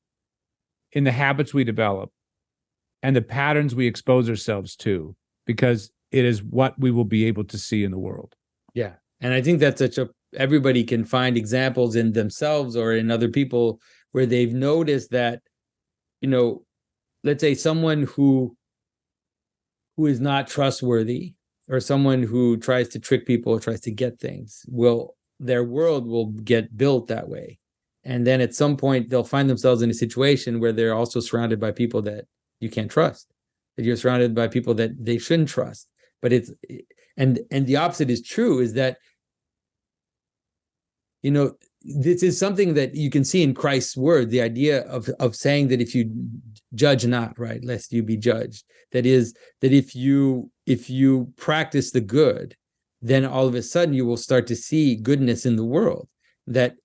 [SPEAKER 1] in the habits we develop and the patterns we expose ourselves to, because it is what we will be able to see in the world.
[SPEAKER 3] Yeah. And I think that's everybody can find examples in themselves or in other people where they've noticed that, let's say someone who is not trustworthy or someone who tries to trick people or tries to get things, their world will get built that way. And then at some point they'll find themselves in a situation where they're also surrounded by people that you can't trust, that you're surrounded by people that they shouldn't trust. But and the opposite is true, is that, this is something that you can see in Christ's word, the idea of saying that if you judge not, right, lest you be judged. That is, that if you practice the good, then all of a sudden you will start to see goodness in the world. That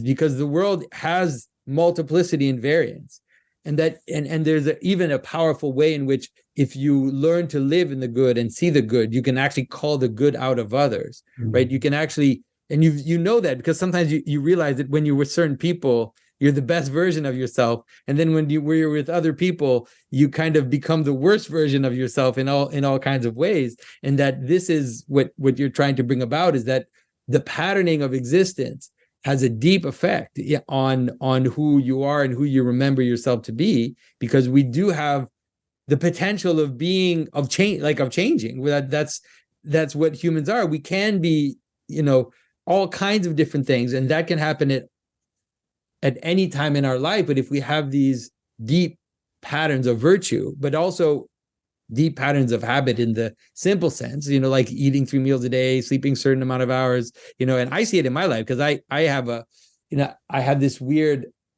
[SPEAKER 3] because the world has multiplicity and variance, and there's even a powerful way in which if you learn to live in the good and see the good, you can actually call the good out of others, right? You can actually, and you know that because sometimes you realize that when you're with certain people, you're the best version of yourself, and then when you're with other people, you kind of become the worst version of yourself in all kinds of ways. And that this is what you're trying to bring about, is that the patterning of existence has a deep effect on who you are and who you remember yourself to be, because we do have the potential of changing. That's what humans are. We can be, all kinds of different things, and that can happen at any time in our life. But if we have these deep patterns of virtue, but also deep patterns of habit in the simple sense, like eating 3 meals a day, sleeping a certain amount of hours, and I see it in my life because I have I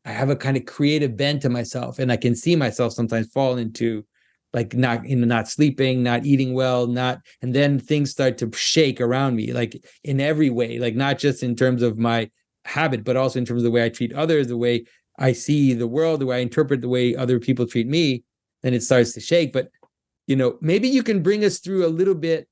[SPEAKER 3] have a kind of creative bent to myself, and I can see myself sometimes fall into like not sleeping, not eating well, and then things start to shake around me, like in every way, like not just in terms of my habit, but also in terms of the way I treat others, the way I see the world, the way I interpret the way other people treat me, then it starts to shake. But maybe you can bring us through a little bit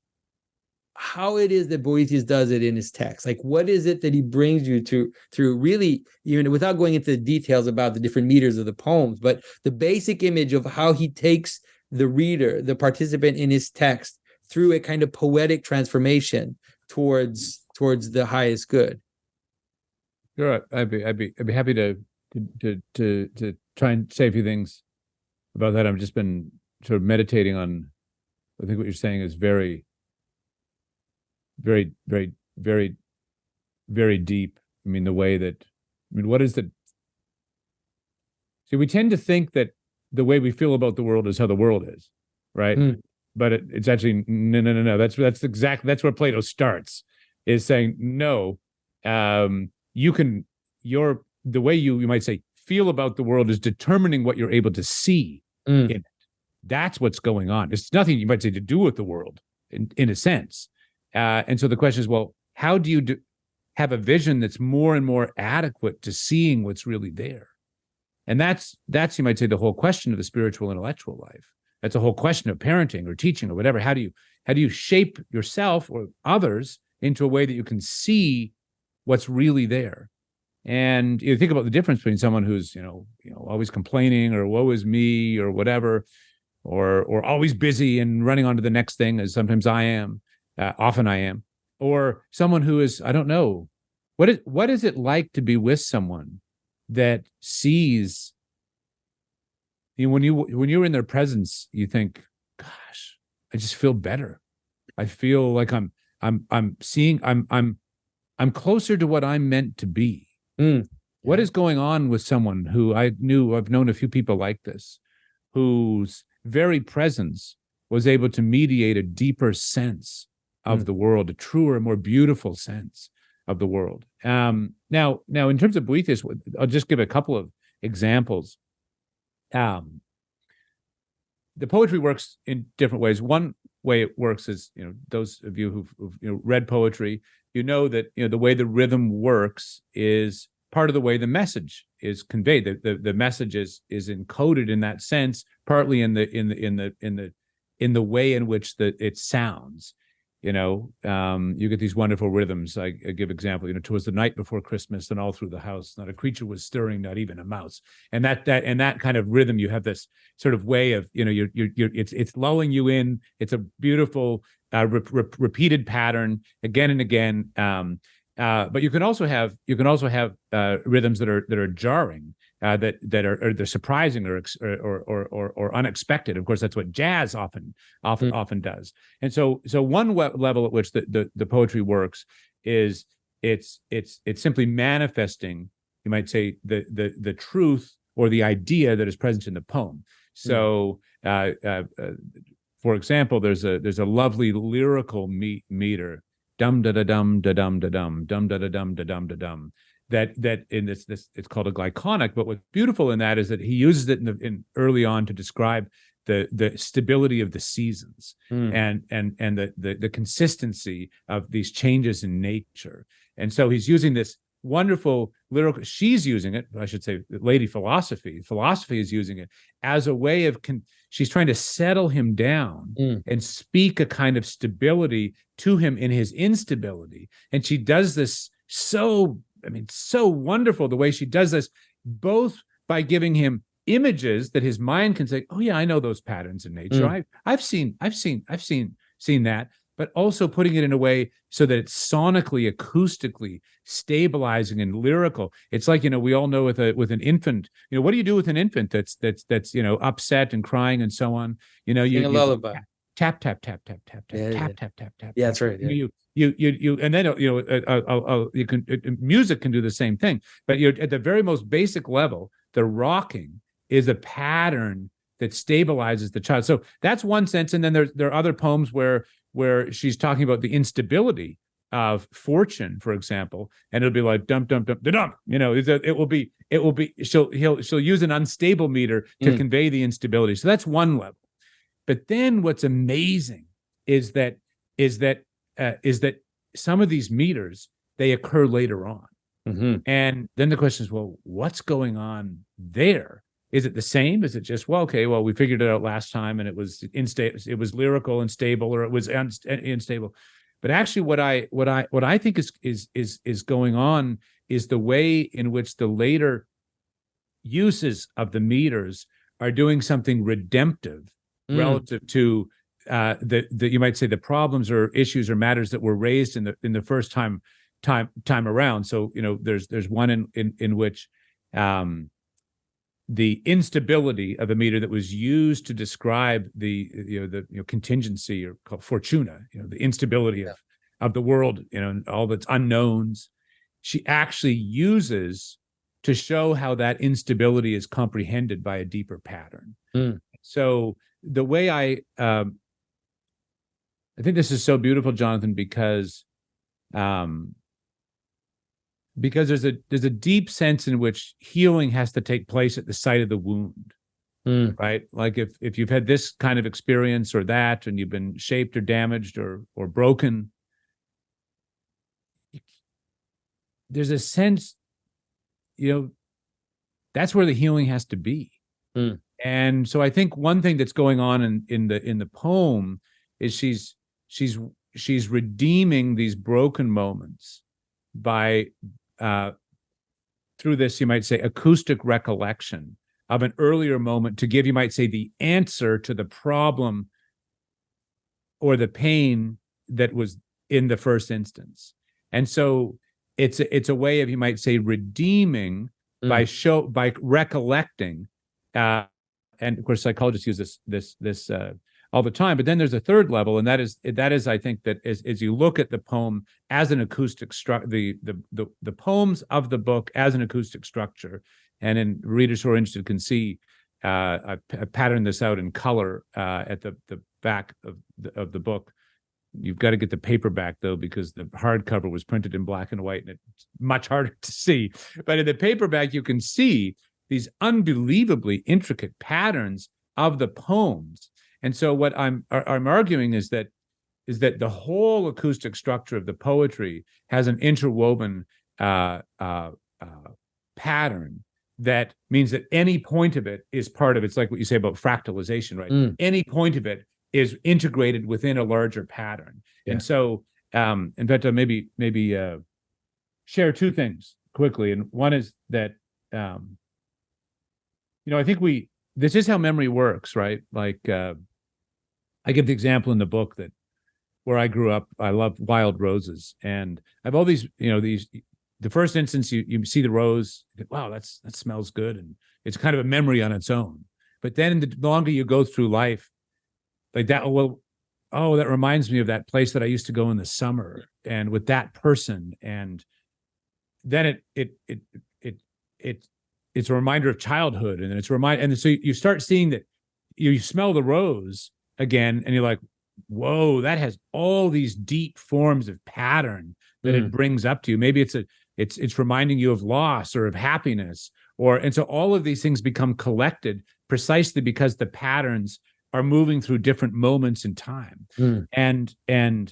[SPEAKER 3] how it is that Boethius does it in his text. Like, what is it that he brings you to through really, even without going into the details about the different meters of the poems, but the basic image of how he takes the reader, the participant in his text, through a kind of poetic transformation towards the highest good.
[SPEAKER 1] Sure, I'd be happy to try and say a few things about that. I've just been sort of meditating on. I think what you're saying is very, very, very, very, very deep. I mean, the way that, I mean, what is the? See, we tend to think that the way we feel about the world is how the world is, right? But it's actually no. That's where Plato starts, is saying no. The way you might say feel about the world is determining what you're able to see in it. That's what's going on. It's nothing you might say to do with the world in a sense. And so the question is, well, how do you have a vision that's more and more adequate to seeing what's really there? And that's you might say the whole question of the spiritual intellectual life. That's a whole question of parenting or teaching or whatever. How do you shape yourself or others into a way that you can see what's really there? And you think about the difference between someone who's always complaining or woe is me or whatever, or always busy and running on to the next thing, as sometimes I am, often I am, or someone who is, I don't know, what is it like to be with someone that sees, when you're in their presence, you think, gosh, I just feel better. I feel like I'm closer to what I'm meant to be. What is going on with someone who I've known a few people like this, whose very presence was able to mediate a deeper sense of the world, a truer, more beautiful sense of the world. Now, in terms of Boethius, I'll just give a couple of examples. The poetry works in different ways. One way it works is, those of you who've read poetry, that the way the rhythm works is part of the way the message is conveyed. The message is encoded in that sense, partly in the way in which it sounds. You get these wonderful rhythms. I give example. 'Twas the night before Christmas, and all through the house, not a creature was stirring, not even a mouse. And that kind of rhythm, you have this sort of way of, it's lulling you in. It's a beautiful repeated pattern again and again. But you can also have rhythms that are jarring, that are they're surprising or unexpected. Of course, that's what jazz often does. And so one level at which the poetry works is it's simply manifesting, you might say, the truth or the idea that is present in the poem. So for example, there's a lovely lyrical meter, dum da da dum da dum da dum dum da da dum da dum da dum, that in this it's called a glyconic. But what's beautiful in that is that he uses it in early on to describe the stability of the seasons and the consistency of these changes in nature. And so he's using this wonderful lyrical, she's using it, I should say, Lady Philosophy is using it as a way of she's trying to settle him down and speak a kind of stability to him in his instability. And she does this so wonderful, the way she does this, both by giving him images that his mind can say, oh yeah, I know those patterns in nature. I've seen that, but also putting it in a way so that it's sonically, acoustically stabilizing and lyrical. It's like, we all know with an infant, what do you do with an infant that's upset and crying and so on?
[SPEAKER 3] Sing a lullaby.
[SPEAKER 1] Tap, tap, tap, tap, tap, tap, tap, tap, tap, tap.
[SPEAKER 3] Yeah, that's right. Yeah.
[SPEAKER 1] You and then music can do the same thing, but you're at the very most basic level. The rocking is a pattern that stabilizes the child. So that's one sense. And then there are other poems where she's talking about the instability of fortune, for example, and it'll be like dum dum dum dum. It will be. She'll use an unstable meter to convey the instability. So that's one level. But then what's amazing is that some of these meters, they occur later on. And then the question is, well, what's going on there? Is it the same? Is it just, we figured it out last time and it was lyrical and stable, or it was unstable? But actually, what I think is going on is the way in which the later uses of the meters are doing something redemptive relative to the you might say the problems or issues or matters that were raised in the first time around. So there's one in which the instability of a meter that was used to describe the contingency, or called fortuna, the instability of the world, and all its unknowns, she actually uses to show how that instability is comprehended by a deeper pattern. So the way I think this is so beautiful, Jonathan, because there's a deep sense in which healing has to take place at the site of the wound, right? Like if you've had this kind of experience or that, and you've been shaped or damaged or broken, there's a sense, that's where the healing has to be. And so I think one thing that's going on in the poem is she's redeeming these broken moments by through this, you might say, acoustic recollection of an earlier moment to give, you might say, the answer to the problem or the pain that was in the first instance. And so it's a way of, you might say, redeeming by recollecting, and of course psychologists use this all the time. But then there's a third level, and that is I think that as you look at the poem as an acoustic structure, the poems of the book as an acoustic structure, and in readers who are interested can see I patterned this out in color at the back of the book. You've got to get the paperback, though, because the hardcover was printed in black and white, and it's much harder to see. But in the paperback, you can see these unbelievably intricate patterns of the poems. And so what I'm arguing is that the whole acoustic structure of the poetry has an interwoven pattern that means that any point of it is part of it. It's like what you say about fractalization, right? Any point of it is integrated within a larger pattern. Yeah. And so, in fact, maybe share two things quickly. And one is that, I think this is how memory works, right? Like, I give the example in the book that where I grew up, I love wild roses. And I have all these, the first instance, you see the rose, you think, wow, that smells good. And it's kind of a memory on its own. But then the longer you go through life, like that, that reminds me of that place that I used to go in the summer and with that person. And then it's a reminder of childhood. And then and so you start seeing that you smell the rose again, and you're like, whoa, that has all these deep forms of pattern that it brings up to you. Maybe it's reminding you of loss or of happiness, and so all of these things become collected precisely because the patterns are moving through different moments in time. And my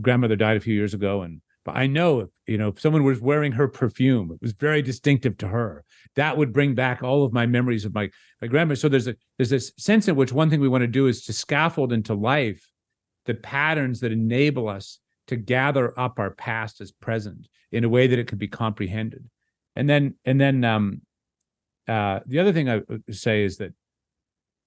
[SPEAKER 1] grandmother died a few years ago, but I know if someone was wearing her perfume, it was very distinctive to her. That would bring back all of my memories of my grandmother. So there's this sense in which one thing we want to do is to scaffold into life the patterns that enable us to gather up our past as present in a way that it can be comprehended. And then the other thing I would say is that,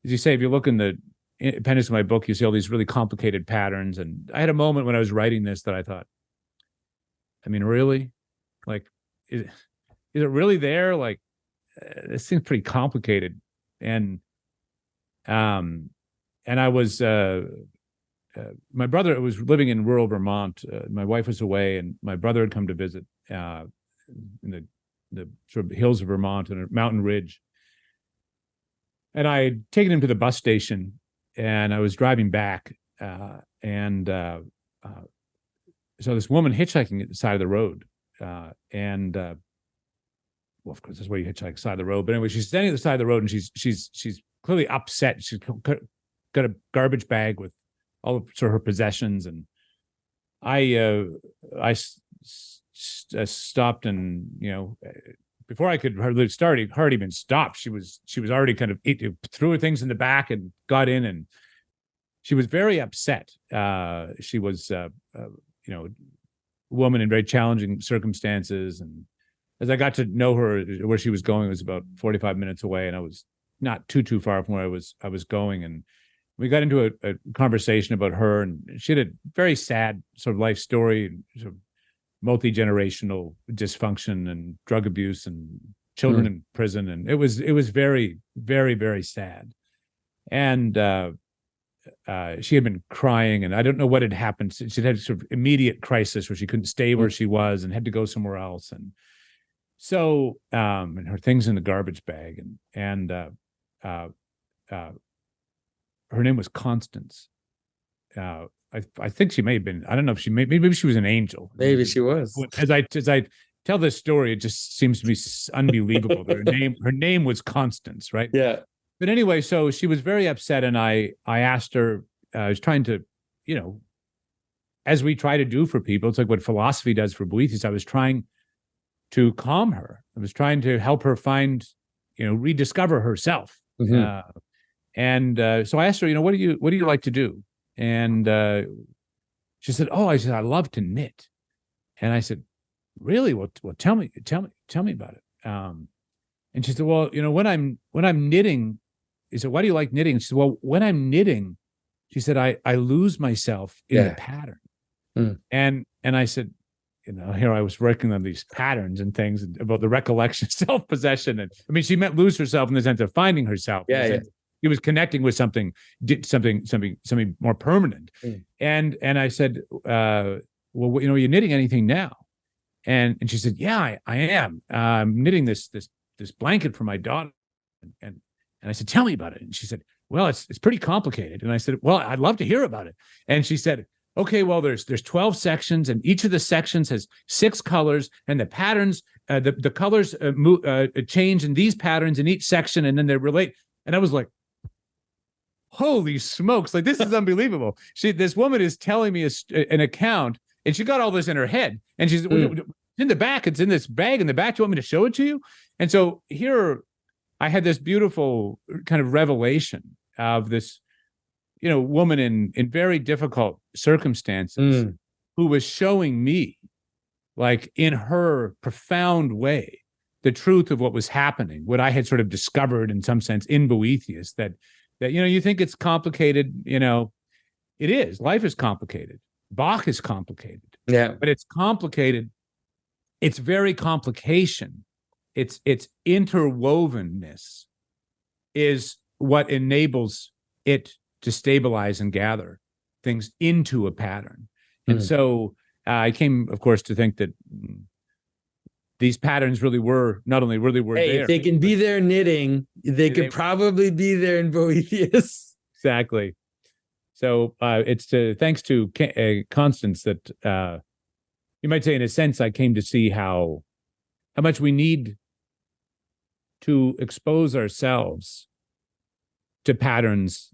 [SPEAKER 1] as you say, if you look in the appendix of my book, you see all these really complicated patterns. And I had a moment when I was writing this that I thought, I mean, really? Like, is it really there? Like, this seems pretty complicated. And I was, my brother was living in rural Vermont. My wife was away, and my brother had come to visit in the sort of hills of Vermont and a mountain ridge. And I had taken him to the bus station, and I was driving back, so this woman hitchhiking at the side of the road, well, of course, that's where you hitchhike, side of the road. But anyway, she's standing at the side of the road, and she's clearly upset. She's got a garbage bag with all of sort of her possessions, and I stopped, and before I could hardly stop, she was already kind of threw her things in the back and got in, and she was very upset. She was, a woman in very challenging circumstances. And as I got to know her, where she was going was about 45 minutes away, and I was not too far from where I was going. And we got into a conversation about her, and she had a very sad sort of life story, sort of multi-generational dysfunction and drug abuse and children in prison. And it was very, very, very sad. And she had been crying, and I don't know what had happened. She'd had sort of immediate crisis where she couldn't stay where she was and had to go somewhere else. And so, and her things in the garbage bag, and her name was Constance. I think she may have been. I don't know if maybe she was an angel.
[SPEAKER 3] Maybe she was.
[SPEAKER 1] As I tell this story, it just seems to be unbelievable that her name was Constance, right?
[SPEAKER 3] Yeah.
[SPEAKER 1] But anyway, so she was very upset, and I asked her. I was trying to, as we try to do for people, it's like what philosophy does for Boethius. I was trying to calm her. I was trying to help her find, rediscover herself. So I asked her, what do you like to do? And she said, I love to knit. And I said, really? Well, tell me about it. And she said, well, when I'm knitting, he said, why do you like knitting? She said, well, when I'm knitting, she said, I lose myself in the pattern. And I said, here I was working on these patterns and things about the recollection, self-possession. And I mean, she meant lose herself in the sense of finding herself. He was connecting with something more permanent. And I said, well, are you knitting anything now? And she said, yeah, I am. I'm knitting this blanket for my daughter. And I said, tell me about it. And she said, well, it's pretty complicated. And I said, well, I'd love to hear about it. And she said, okay, well, there's 12 sections, and each of the sections has 6 colors, and the patterns, the colors change in these patterns in each section, and then they relate. And I was like, holy smokes, like, this is unbelievable. This woman is telling me an account, and she got all this in her head. And she's in the back, it's in this bag in the back. Do you want me to show it to you? And so here I had this beautiful kind of revelation of this, woman in very difficult circumstances who was showing me, like, in her profound way, the truth of what was happening, what I had sort of discovered in some sense in Boethius, that you think it's complicated, it is. Life is complicated. Bach is complicated. Yeah. But it's complicated. It's very complication. Its interwovenness is what enables it to stabilize and gather things into a pattern. And so I came, of course, to think that these patterns really were there.
[SPEAKER 3] If they can be there knitting, they could probably be there in Boethius.
[SPEAKER 1] Exactly. So it's thanks to Constance that you might say, in a sense, I came to see how much we need to expose ourselves to patterns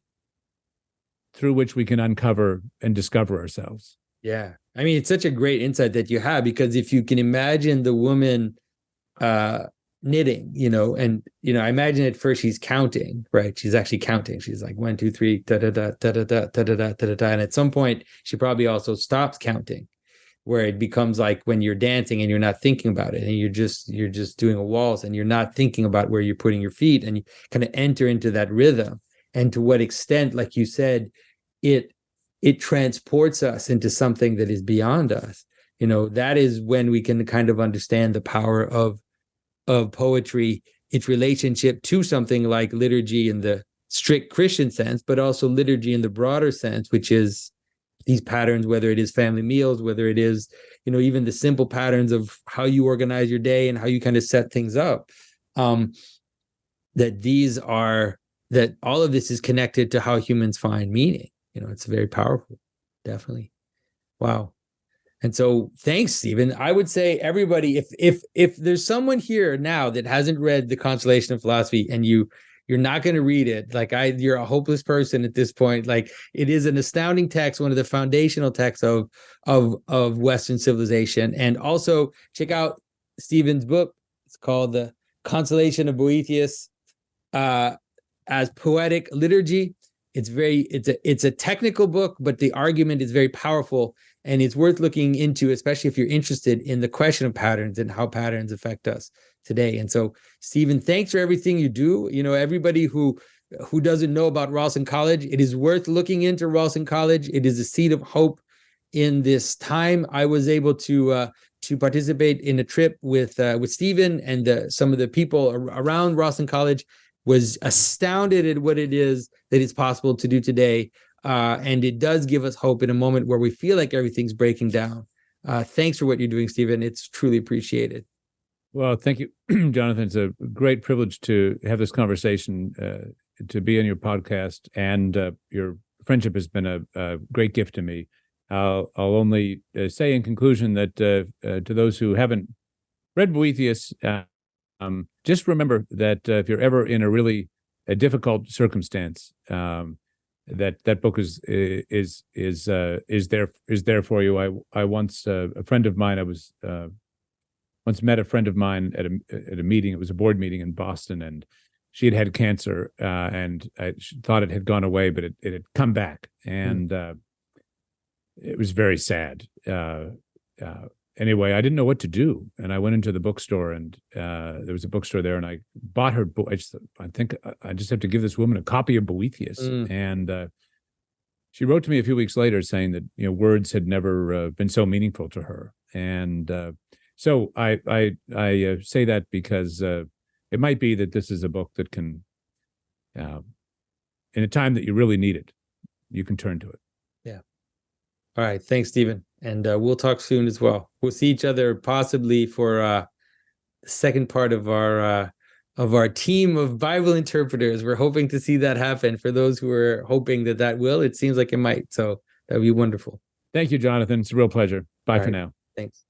[SPEAKER 1] through which we can uncover and discover ourselves.
[SPEAKER 3] Yeah. I mean, it's such a great insight that you have, because if you can imagine the woman knitting, and, I imagine at first she's counting, right? She's actually counting. She's like 1, 2, 3, da da da da da da da da da da da. And at some point, she probably also stops counting, where it becomes like when you're dancing and you're not thinking about it, and you're just doing a waltz, and you're not thinking about where you're putting your feet, and you kind of enter into that rhythm. And to what extent, like you said, it transports us into something that is beyond us. That is when we can kind of understand the power of poetry, its relationship to something like liturgy in the strict Christian sense, but also liturgy in the broader sense, which is these patterns, whether it is family meals, whether it is, even the simple patterns of how you organize your day and how you kind of set things up, that all of this is connected to how humans find meaning. It's very powerful. Definitely. Wow. And so thanks, Stephen. I would say, everybody, if there's someone here now that hasn't read the Consolation of Philosophy, and you're not going to read it, like you're a hopeless person at this point. Like, it is an astounding text, one of the foundational texts of Western civilization. And also check out Stephen's book. It's called The Consolation of Boethius, as Poetic Liturgy. it's a technical book, but the argument is very powerful, and it's worth looking into, especially if you're interested in the question of patterns and how patterns affect us today. And so, Stephen, thanks for everything you do. Everybody who doesn't know about Ralston College, it is worth looking into Ralston College. It is a seed of hope in this time. I was able to participate in a trip with Stephen and some of the people around Ralston College. Was astounded at what it is that is possible to do today. And it does give us hope in a moment where we feel like everything's breaking down. Thanks for what you're doing, Stephen. It's truly appreciated.
[SPEAKER 1] Well, thank you, Jonathan. It's a great privilege to have this conversation, to be on your podcast, and your friendship has been a great gift to me. I'll only say in conclusion that to those who haven't read Boethius, just remember that if you're ever in a really difficult circumstance, that book is there for you. I once a friend of mine, I was once met a friend of mine at a meeting. It was a board meeting in Boston, and she had had cancer, and I thought it had gone away, but it had come back, and it was very sad. Anyway, I didn't know what to do, and I went into the bookstore, and there was a bookstore there, and I bought her book. I think I just have to give this woman a copy of Boethius, and she wrote to me a few weeks later saying that words had never been so meaningful to her, and so I say that because it might be that this is a book that can, in a time that you really need it, you can turn to it.
[SPEAKER 3] Yeah. All right. Thanks, Stephen. And we'll talk soon as well. We'll see each other possibly for the second part of our team of Bible interpreters. We're hoping to see that happen. For those who are hoping that will, it seems like it might. So that would be wonderful.
[SPEAKER 1] Thank you, Jonathan. It's a real pleasure. Bye for now.
[SPEAKER 3] Thanks.